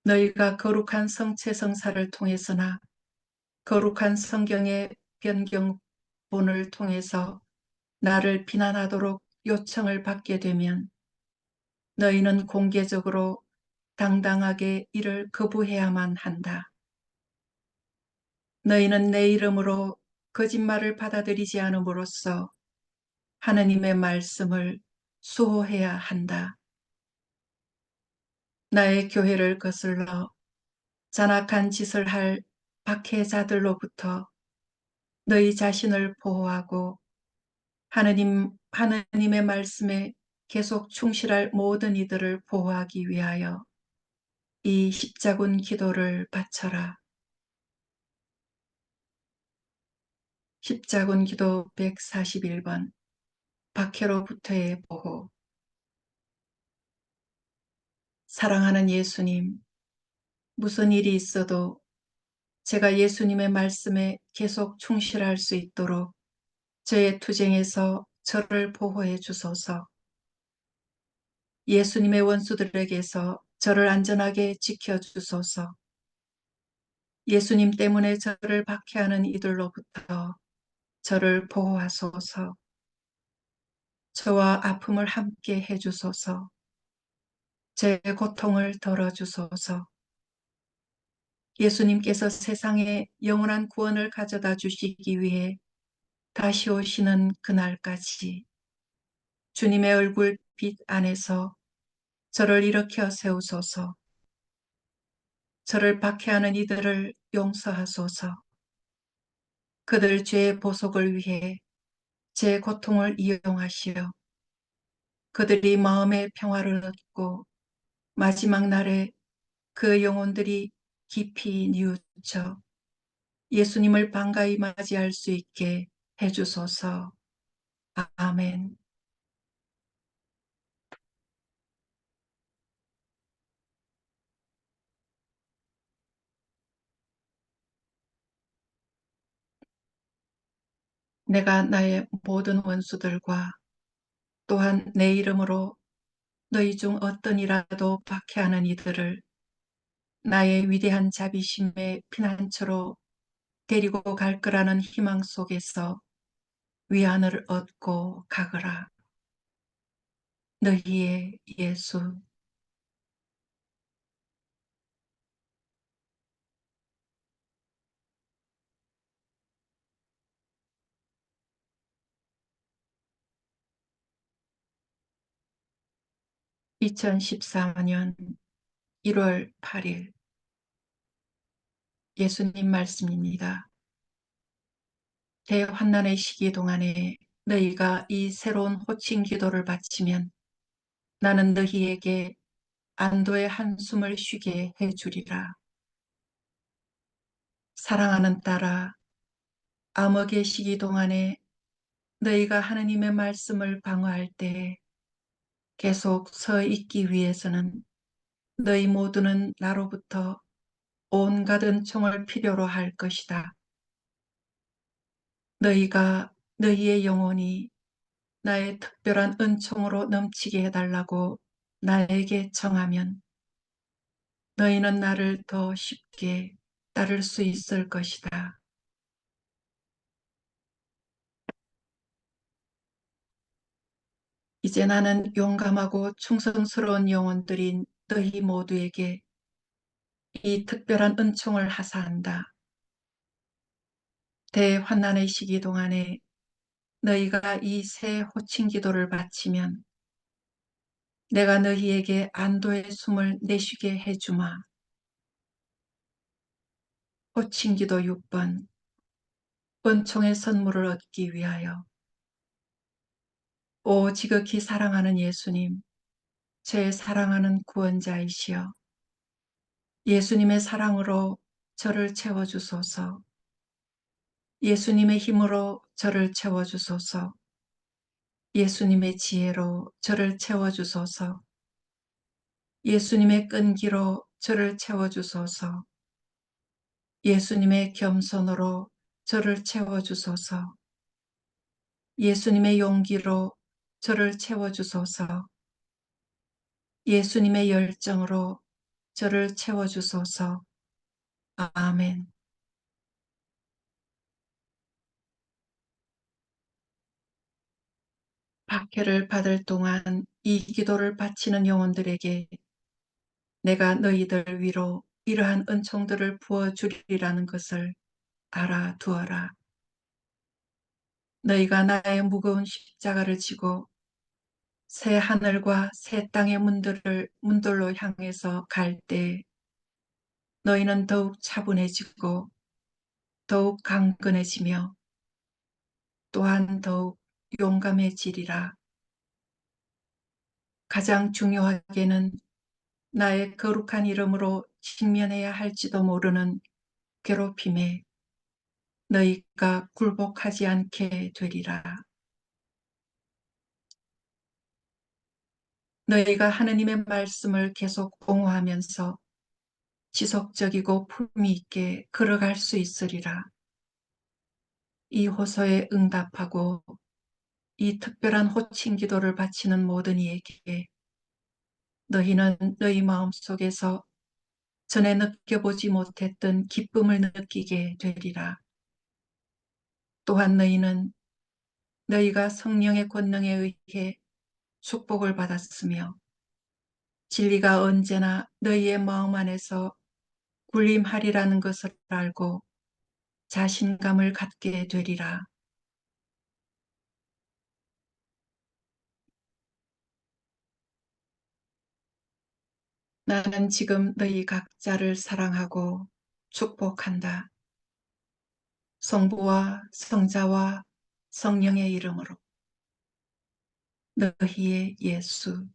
너희가 거룩한 성체성사를 통해서나 거룩한 성경의 변경본을 통해서 나를 비난하도록 요청을 받게 되면 너희는 공개적으로 당당하게 이를 거부해야만 한다. 너희는 내 이름으로 거짓말을 받아들이지 않음으로써 하느님의 말씀을 수호해야 한다. 나의 교회를 거슬러 잔악한 짓을 할 박해자들로부터 너희 자신을 보호하고 하느님의 말씀에 계속 충실할 모든 이들을 보호하기 위하여 이 십자군 기도를 바쳐라. 십자군 기도 141번 박해로부터의 보호. 사랑하는 예수님, 무슨 일이 있어도 제가 예수님의 말씀에 계속 충실할 수 있도록 저의 투쟁에서 저를 보호해 주소서. 예수님의 원수들에게서 저를 안전하게 지켜주소서. 예수님 때문에 저를 박해하는 이들로부터 저를 보호하소서. 저와 아픔을 함께 해주소서. 제 고통을 덜어주소서. 예수님께서 세상에 영원한 구원을 가져다 주시기 위해 다시 오시는 그날까지 주님의 얼굴 빛 안에서 저를 일으켜 세우소서. 저를 박해하는 이들을 용서하소서. 그들 죄의 보속을 위해 제 고통을 이용하시어 그들이 마음의 평화를 얻고 마지막 날에 그 영혼들이 깊이 뉘우쳐 예수님을 반가이 맞이할 수 있게 해주소서. 아멘. 내가 나의 모든 원수들과 또한 내 이름으로 너희 중 어떤 이라도 박해하는 이들을 나의 위대한 자비심의 피난처로 데리고 갈 거라는 희망 속에서 위안을 얻고 가거라. 너희의 예수. 2014년 1월 8일 예수님 말씀입니다. 대환난의 시기 동안에 너희가 이 새로운 호칭 기도를 바치면 나는 너희에게 안도의 한숨을 쉬게 해주리라. 사랑하는 딸아, 암흑의 시기 동안에 너희가 하느님의 말씀을 방어할 때 계속 서 있기 위해서는 너희 모두는 나로부터 온갖 은총을 필요로 할 것이다. 너희가 너희의 영혼이 나의 특별한 은총으로 넘치게 해달라고 나에게 청하면 너희는 나를 더 쉽게 따를 수 있을 것이다. 이제 나는 용감하고 충성스러운 영혼들인 너희 모두에게 이 특별한 은총을 하사한다. 대환난의 시기 동안에 너희가 이 새 호칭 기도를 바치면 내가 너희에게 안도의 숨을 내쉬게 해주마. 호칭 기도 6번 은총의 선물을 얻기 위하여. 오 지극히 사랑하는 예수님, 제 사랑하는 구원자이시여, 예수님의 사랑으로 저를 채워주소서. 예수님의 힘으로 저를 채워주소서. 예수님의 지혜로 저를 채워주소서. 예수님의 끈기로 저를 채워주소서. 예수님의 겸손으로 저를 채워주소서. 예수님의 용기로 저를 채워주소서. 예수님의 열정으로 저를 채워주소서. 아멘. 박해를 받을 동안 이 기도를 바치는 영혼들에게 내가 너희들 위로 이러한 은총들을 부어주리라는 것을 알아두어라. 너희가 나의 무거운 십자가를 지고 새 하늘과 새 땅의 문들로 향해서 갈 때 너희는 더욱 차분해지고 더욱 강건해지며 또한 더욱 용감해지리라. 가장 중요하게는 나의 거룩한 이름으로 직면해야 할지도 모르는 괴롭힘에 너희가 굴복하지 않게 되리라. 너희가 하느님의 말씀을 계속 옹호하면서 지속적이고 품위 있게 걸어갈 수 있으리라. 이 호소에 응답하고 이 특별한 호칭 기도를 바치는 모든 이에게 너희는 너희 마음속에서 전에 느껴보지 못했던 기쁨을 느끼게 되리라. 또한 너희는 너희가 성령의 권능에 의해 축복을 받았으며 진리가 언제나 너희의 마음 안에서 군림하리라는 것을 알고 자신감을 갖게 되리라. 나는 지금 너희 각자를 사랑하고 축복한다. 성부와 성자와 성령의 이름으로 너희의 예수.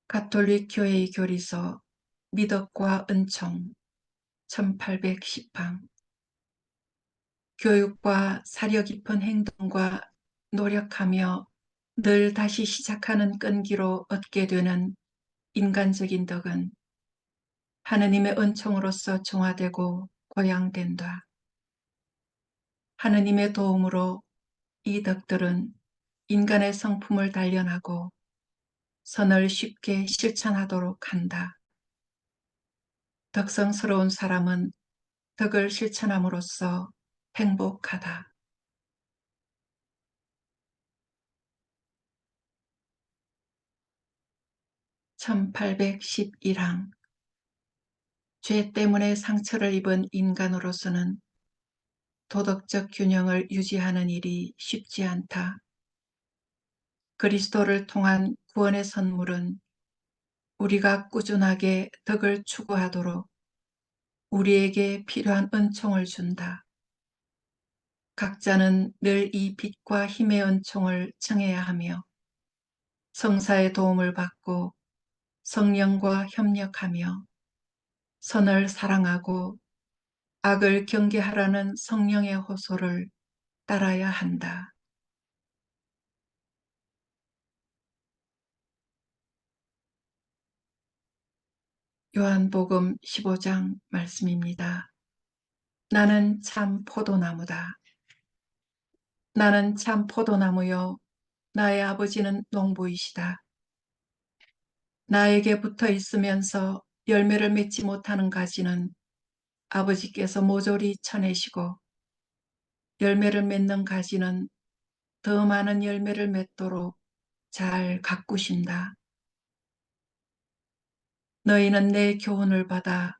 가톨릭 교회의 교리서 미덕과 은총 1810방. 교육과 사려 깊은 행동과 노력하며 늘 다시 시작하는 끈기로 얻게 되는 인간적인 덕은 하느님의 은총으로서 중화되고 고양된다. 하느님의 도움으로 이 덕들은 인간의 성품을 단련하고 선을 쉽게 실천하도록 한다. 덕성스러운 사람은 덕을 실천함으로써 행복하다. 1811항. 죄 때문에 상처를 입은 인간으로서는 도덕적 균형을 유지하는 일이 쉽지 않다. 그리스도를 통한 구원의 선물은 우리가 꾸준하게 덕을 추구하도록 우리에게 필요한 은총을 준다. 각자는 늘 이 빛과 힘의 은총을 청해야 하며 성사의 도움을 받고 성령과 협력하며 선을 사랑하고 악을 경계하라는 성령의 호소를 따라야 한다. 요한복음 15장 말씀입니다. 나는 참 포도나무다. 나는 참 포도나무요. 나의 아버지는 농부이시다. 나에게 붙어 있으면서 열매를 맺지 못하는 가지는 아버지께서 모조리 쳐내시고 열매를 맺는 가지는 더 많은 열매를 맺도록 잘 가꾸신다. 너희는 내 교훈을 받아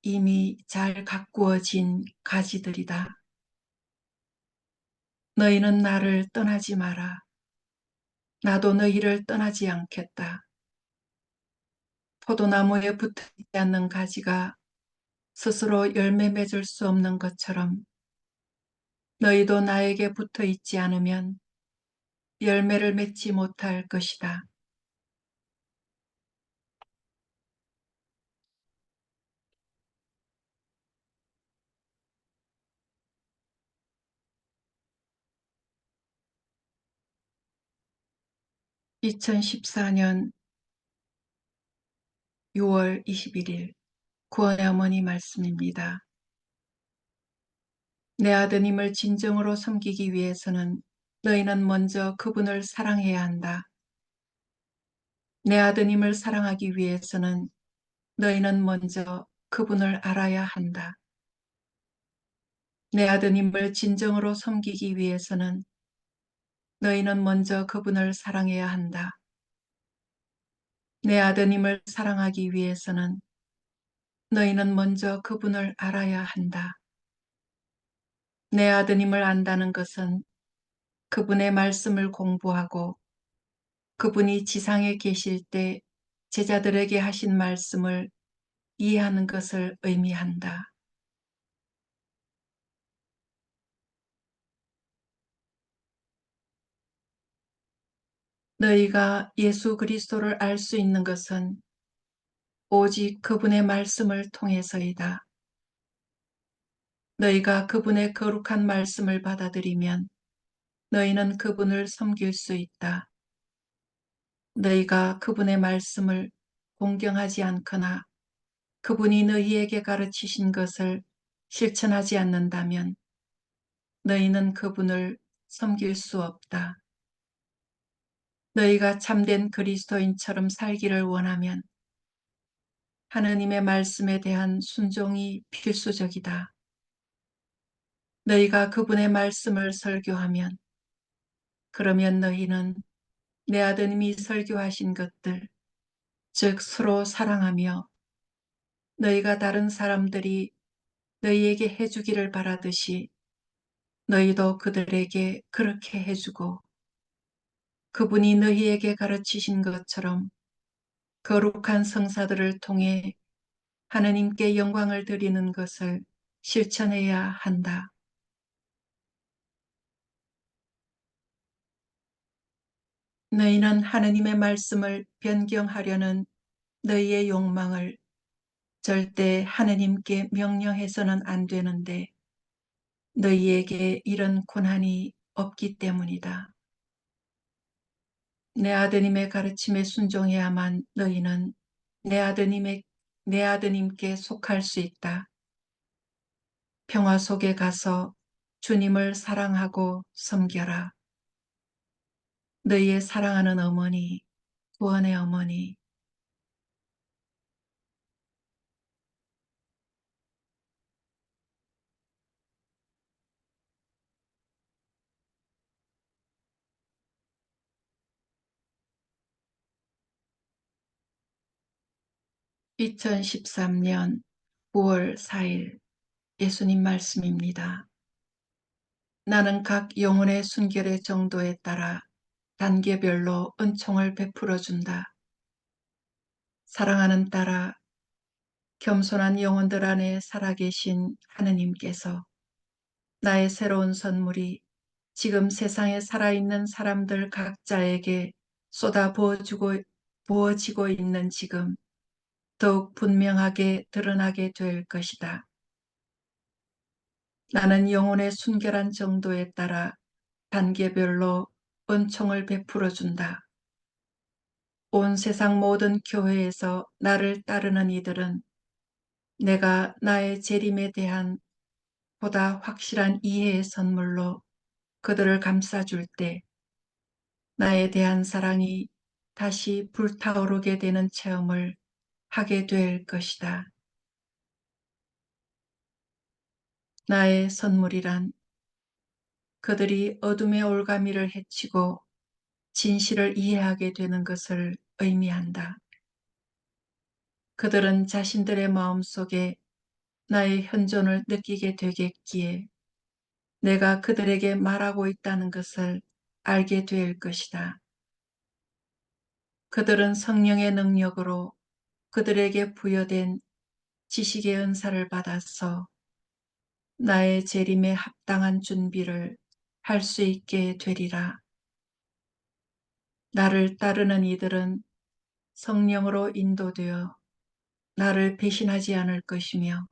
이미 잘 가꾸어진 가지들이다. 너희는 나를 떠나지 마라. 나도 너희를 떠나지 않겠다. 포도나무에 붙어있지 않는 가지가 스스로 열매 맺을 수 없는 것처럼 너희도 나에게 붙어있지 않으면 열매를 맺지 못할 것이다. 2014년 6월 21일 구원의 어머니 말씀입니다. 내 아드님을 진정으로 섬기기 위해서는 너희는 먼저 그분을 사랑해야 한다. 내 아드님을 사랑하기 위해서는 너희는 먼저 그분을 알아야 한다. 내 아드님을 진정으로 섬기기 위해서는 너희는 먼저 그분을 사랑해야 한다. 내 아드님을 사랑하기 위해서는 너희는 먼저 그분을 알아야 한다. 내 아드님을 안다는 것은 그분의 말씀을 공부하고 그분이 지상에 계실 때 제자들에게 하신 말씀을 이해하는 것을 의미한다. 너희가 예수 그리스도를 알 수 있는 것은 오직 그분의 말씀을 통해서이다. 너희가 그분의 거룩한 말씀을 받아들이면 너희는 그분을 섬길 수 있다. 너희가 그분의 말씀을 공경하지 않거나 그분이 너희에게 가르치신 것을 실천하지 않는다면 너희는 그분을 섬길 수 없다. 너희가 참된 그리스도인처럼 살기를 원하면 하느님의 말씀에 대한 순종이 필수적이다. 너희가 그분의 말씀을 설교하면 그러면 너희는 내 아드님이 설교하신 것들, 즉 서로 사랑하며 너희가 다른 사람들이 너희에게 해주기를 바라듯이 너희도 그들에게 그렇게 해주고 그분이 너희에게 가르치신 것처럼 거룩한 성사들을 통해 하느님께 영광을 드리는 것을 실천해야 한다. 너희는 하느님의 말씀을 변경하려는 너희의 욕망을 절대 하느님께 명령해서는 안 되는데 너희에게 이런 권한이 없기 때문이다. 내 아드님의 가르침에 순종해야만 너희는 내 아드님께 속할 수 있다. 평화 속에 가서 주님을 사랑하고 섬겨라. 너희의 사랑하는 어머니, 구원의 어머니. 2013년 9월 4일 예수님 말씀입니다. 나는 각 영혼의 순결의 정도에 따라 단계별로 은총을 베풀어 준다. 사랑하는 딸아, 겸손한 영혼들 안에 살아계신 하느님께서 나의 새로운 선물이 지금 세상에 살아있는 사람들 각자에게 부어지고 있는 지금 더욱 분명하게 드러나게 될 것이다. 나는 영혼의 순결한 정도에 따라 단계별로 은총을 베풀어 준다. 온 세상 모든 교회에서 나를 따르는 이들은 내가 나의 재림에 대한 보다 확실한 이해의 선물로 그들을 감싸줄 때 나에 대한 사랑이 다시 불타오르게 되는 체험을 하게 될 것이다. 나의 선물이란 그들이 어둠의 올가미를 헤치고 진실을 이해하게 되는 것을 의미한다. 그들은 자신들의 마음속에 나의 현존을 느끼게 되겠기에 내가 그들에게 말하고 있다는 것을 알게 될 것이다. 그들은 성령의 능력으로 그들에게 부여된 지식의 은사를 받아서 나의 재림에 합당한 준비를 할 수 있게 되리라. 나를 따르는 이들은 성령으로 인도되어 나를 배신하지 않을 것이며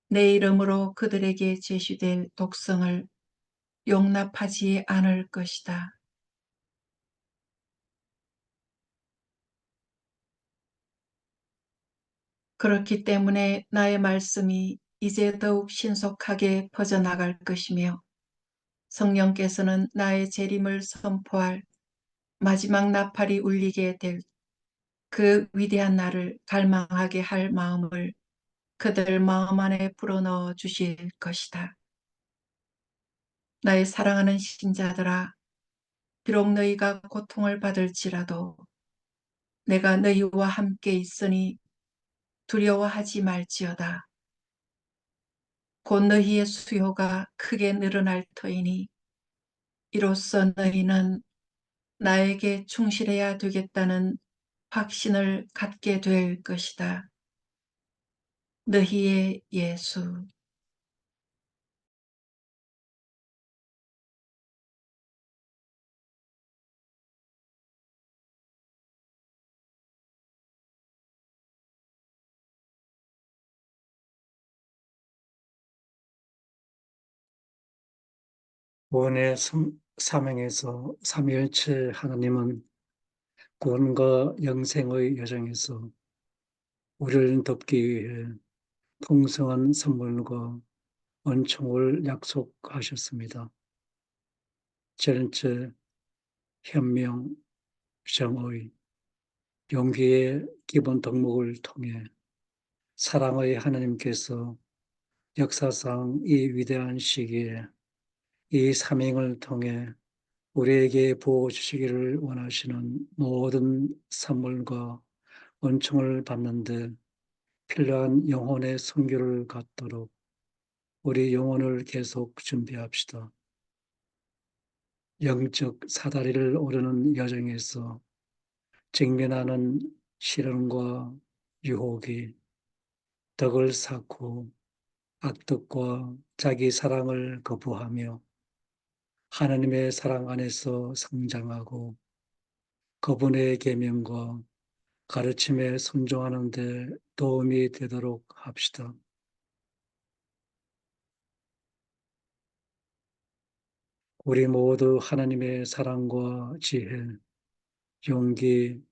내 이름으로 그들에게 제시될 독성을 용납하지 않을 것이다. 그렇기 때문에 나의 말씀이 이제 더욱 신속하게 퍼져나갈 것이며 성령께서는 나의 재림을 선포할 마지막 나팔이 울리게 될 그 위대한 날을 갈망하게 할 마음을 그들 마음 안에 불어넣어 주실 것이다. 나의 사랑하는 신자들아, 비록 너희가 고통을 받을지라도 내가 너희와 함께 있으니 두려워하지 말지어다. 곧 너희의 수요가 크게 늘어날 터이니 이로써 너희는 나에게 충실해야 되겠다는 확신을 갖게 될 것이다. 너희의 예수. 구원의 사명에서 삼위일체 하나님은 구원과 영생의 여정에서 우리를 돕기 위해 풍성한 선물과 은총을 약속하셨습니다. 첫째, 현명, 정의, 용기의 기본 덕목을 통해 사랑의 하나님께서 역사상 이 위대한 시기에 이 사명을 통해 우리에게 부어주시기를 원하시는 모든 선물과 은총을 받는데 필요한 영혼의 선교를 갖도록 우리 영혼을 계속 준비합시다. 영적 사다리를 오르는 여정에서 직면하는 시련과 유혹이 덕을 쌓고 악덕과 자기 사랑을 거부하며 하나님의 사랑 안에서 성장하고 그분의 계명과 가르침에 순종하는 데 도움이 되도록 합시다. 우리 모두 하나님의 사랑과 지혜, 용기,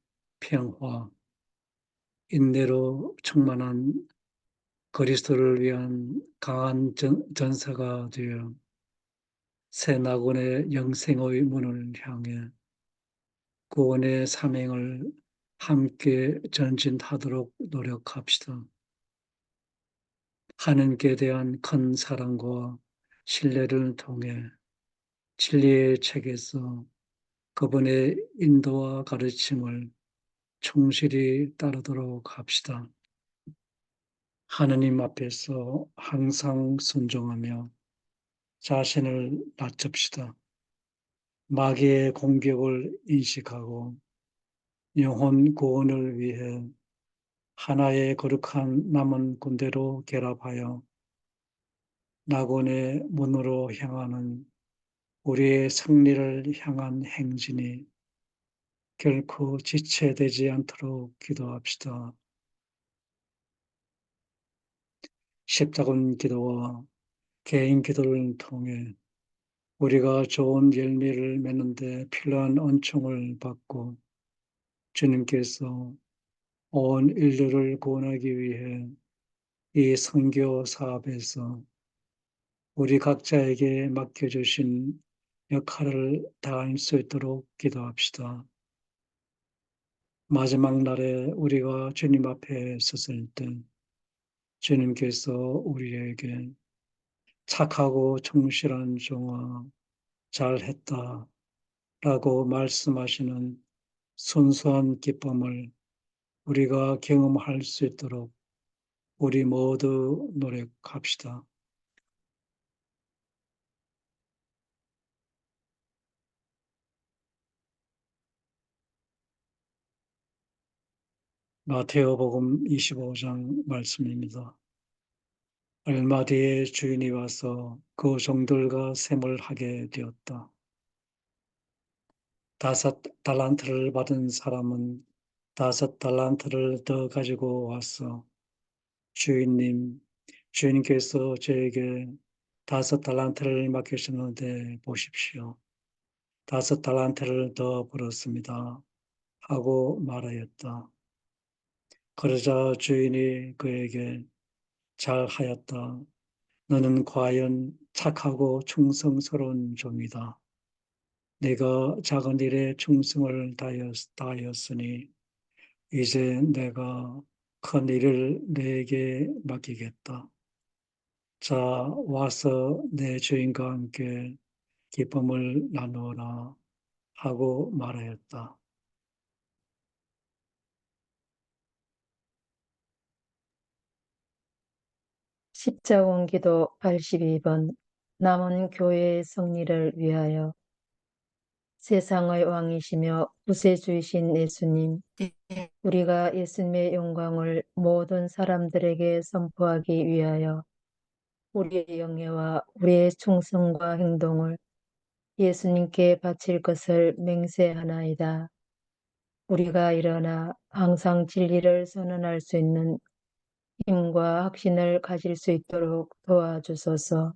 평화, 인내로 충만한 그리스도를 위한 강한 전사가 되어 새 낙원의 영생의 문을 향해 구원의 사명을 함께 전진하도록 노력합시다. 하나님께 대한 큰 사랑과 신뢰를 통해 진리의 책에서 그분의 인도와 가르침을 충실히 따르도록 합시다. 하느님 앞에서 항상 순종하며 자신을 낮춥시다. 마귀의 공격을 인식하고 영혼 구원을 위해 하나의 거룩한 남은 군대로 결합하여 낙원의 문으로 향하는 우리의 승리를 향한 행진이 결코 지체되지 않도록 기도합시다. 십자군 기도와 개인 기도를 통해 우리가 좋은 열매를 맺는 데 필요한 은총을 받고 주님께서 온 인류를 구원하기 위해 이 선교 사업에서 우리 각자에게 맡겨주신 역할을 다할 수 있도록 기도합시다. 마지막 날에 우리가 주님 앞에 섰을 때 주님께서 우리에게 착하고 충실한 종아 잘했다 라고 말씀하시는 순수한 기쁨을 우리가 경험할 수 있도록 우리 모두 노력합시다. 마테오복음 25장 말씀입니다. 얼마 뒤에 주인이 와서 그 종들과 셈을 하게 되었다. 5달란트를 받은 사람은 5달란트를 더 가지고 와서 주인님, 주인께서 저에게 5달란트를 맡기셨는데 보십시오. 5달란트를 더 벌었습니다. 하고 말하였다. 그러자 주인이 그에게 잘하였다. 너는 과연 착하고 충성스러운 종이다. 내가 작은 일에 충성을 다하였으니 이제 내가 큰 일을 내게 맡기겠다. 자, 와서 내 주인과 함께 기쁨을 나누어라 하고 말하였다. 십자군 기도 82번 남은 교회의 승리를 위하여. 세상의 왕이시며 구세주이신 예수님, 우리가 예수님의 영광을 모든 사람들에게 선포하기 위하여 우리의 영예와 우리의 충성과 행동을 예수님께 바칠 것을 맹세하나이다. 우리가 일어나 항상 진리를 선언할 수 있는 힘과 확신을 가질 수 있도록 도와주소서.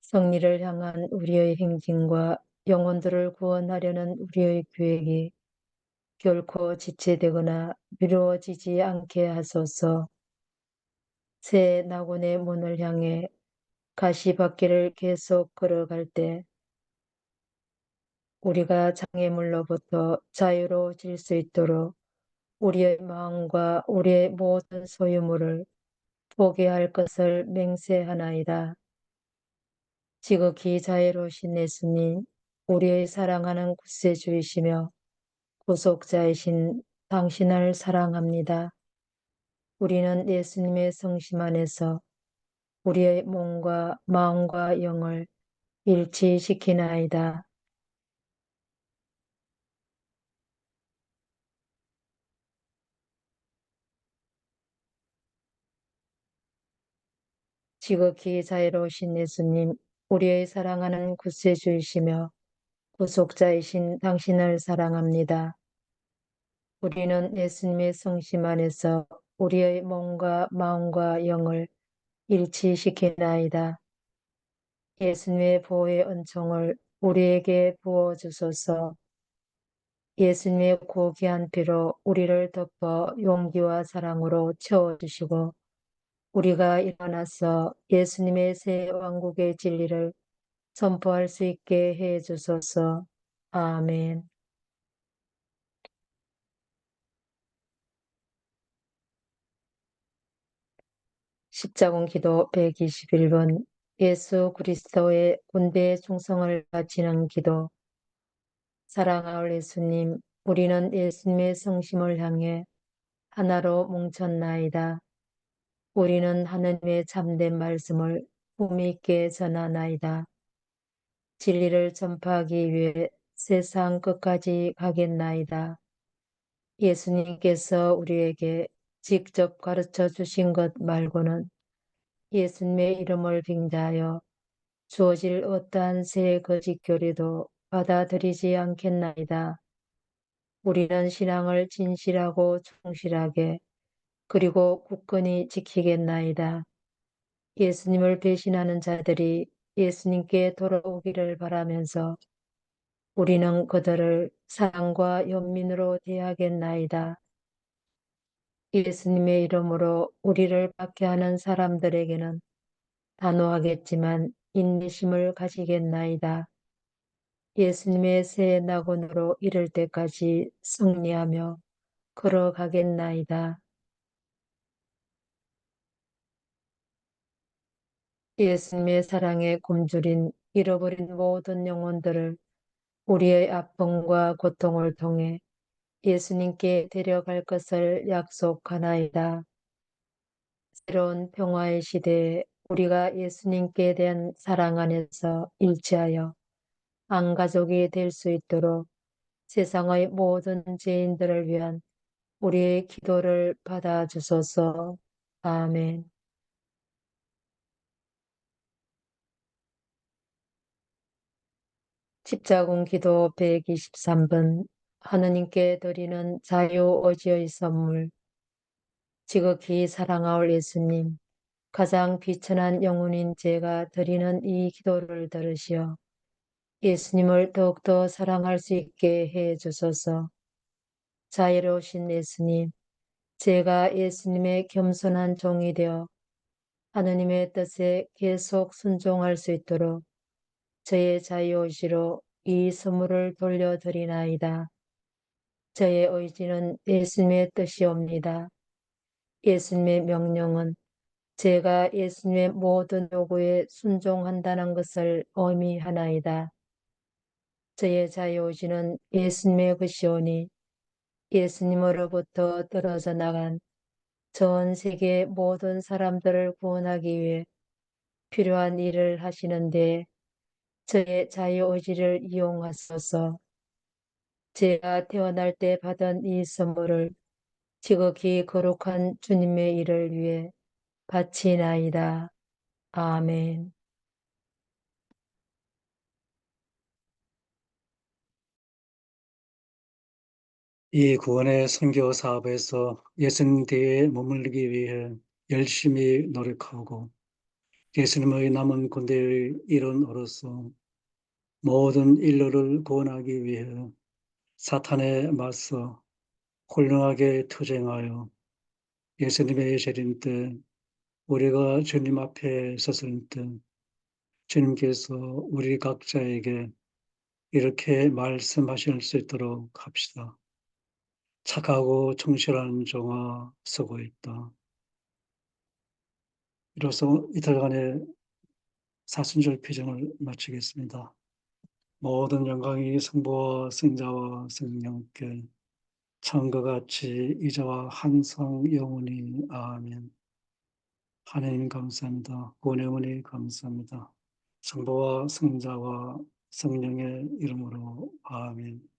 승리를 향한 우리의 행진과 영혼들을 구원하려는 우리의 계획이 결코 지체되거나 미루어지지 않게 하소서. 새 낙원의 문을 향해 가시밭길을 계속 걸어갈 때 우리가 장애물로부터 자유로워질 수 있도록 우리의 마음과 우리의 모든 소유물을 포기할 것을 맹세하나이다. 지극히 자애로우신 예수님, 우리의 사랑하는 구세주이시며 구속자이신 당신을 사랑합니다. 우리는 예수님의 성심 안에서 우리의 몸과 마음과 영을 일치시키나이다. 지극히 자애로우신 예수님, 우리의 사랑하는 구세주이시며 구속자이신 당신을 사랑합니다. 우리는 예수님의 성심 안에서 우리의 몸과 마음과 영을 일치시키나이다. 예수님의 보호의 은총을 우리에게 부어주소서. 예수님의 고귀한 피로 우리를 덮어 용기와 사랑으로 채워주시고 우리가 일어나서 예수님의 새 왕국의 진리를 선포할 수 있게 해 주소서. 아멘. 십자군 기도 121번 예수 그리스도의 군대의 충성을 바치는 기도. 사랑하올 예수님, 우리는 예수님의 성심을 향해 하나로 뭉쳤나이다. 우리는 하느님의 참된 말씀을 품위 있게 전하나이다. 진리를 전파하기 위해 세상 끝까지 가겠나이다. 예수님께서 우리에게 직접 가르쳐 주신 것 말고는 예수님의 이름을 빙자하여 주어질 어떠한 새 거짓 교리도 받아들이지 않겠나이다. 우리는 신앙을 진실하고 충실하게 그리고 굳건히 지키겠나이다. 예수님을 배신하는 자들이 예수님께 돌아오기를 바라면서 우리는 그들을 사랑과 연민으로 대하겠나이다. 예수님의 이름으로 우리를 박해하는 사람들에게는 단호하겠지만 인내심을 가지겠나이다. 예수님의 새 낙원으로 이를 때까지 승리하며 걸어가겠나이다. 예수님의 사랑에 굶주린 잃어버린 모든 영혼들을 우리의 아픔과 고통을 통해 예수님께 데려갈 것을 약속하나이다. 새로운 평화의 시대에 우리가 예수님께 대한 사랑 안에서 일치하여 한 가족이 될 수 있도록 세상의 모든 죄인들을 위한 우리의 기도를 받아주소서. 아멘. 십자군 기도 123번 하느님께 드리는 자유의지의 선물. 지극히 사랑하올 예수님, 가장 비천한 영혼인 제가 드리는 이 기도를 들으시어 예수님을 더욱더 사랑할 수 있게 해 주소서. 자애로우신 예수님, 제가 예수님의 겸손한 종이 되어 하느님의 뜻에 계속 순종할 수 있도록 저의 자유의지로 이 선물을 돌려드리나이다. 저의 의지는 예수님의 뜻이옵니다. 예수님의 명령은 제가 예수님의 모든 요구에 순종한다는 것을 의미하나이다. 저의 자유의지는 예수님의 것이오니 예수님으로부터 떨어져 나간 전 세계 모든 사람들을 구원하기 위해 필요한 일을 하시는데 저의 자유의지를 이용하소서. 제가 태어날 때 받은 이 선물을 지극히 거룩한 주님의 일을 위해 바치나이다. 아멘. 이 구원의 선교 사업에서 예수님 뒤에 머물기 위해 열심히 노력하고 예수님의 남은 군대의 일원으로서 모든 인류를 구원하기 위해 사탄에 맞서 훌륭하게 투쟁하여 예수님의 재림 때 우리가 주님 앞에 섰을 때 주님께서 우리 각자에게 이렇게 말씀하실 수 있도록 합시다. 착하고 충실한 종아 쓰고 있다. 이로써 이틀간의 사순절 피정을 마치겠습니다. 모든 영광이 성부와 성자와 성령께 처음과 같이 이제와 항상 영원히 아멘. 하나님 감사합니다. 구원의 은혜 감사합니다. 성부와 성자와 성령의 이름으로 아멘.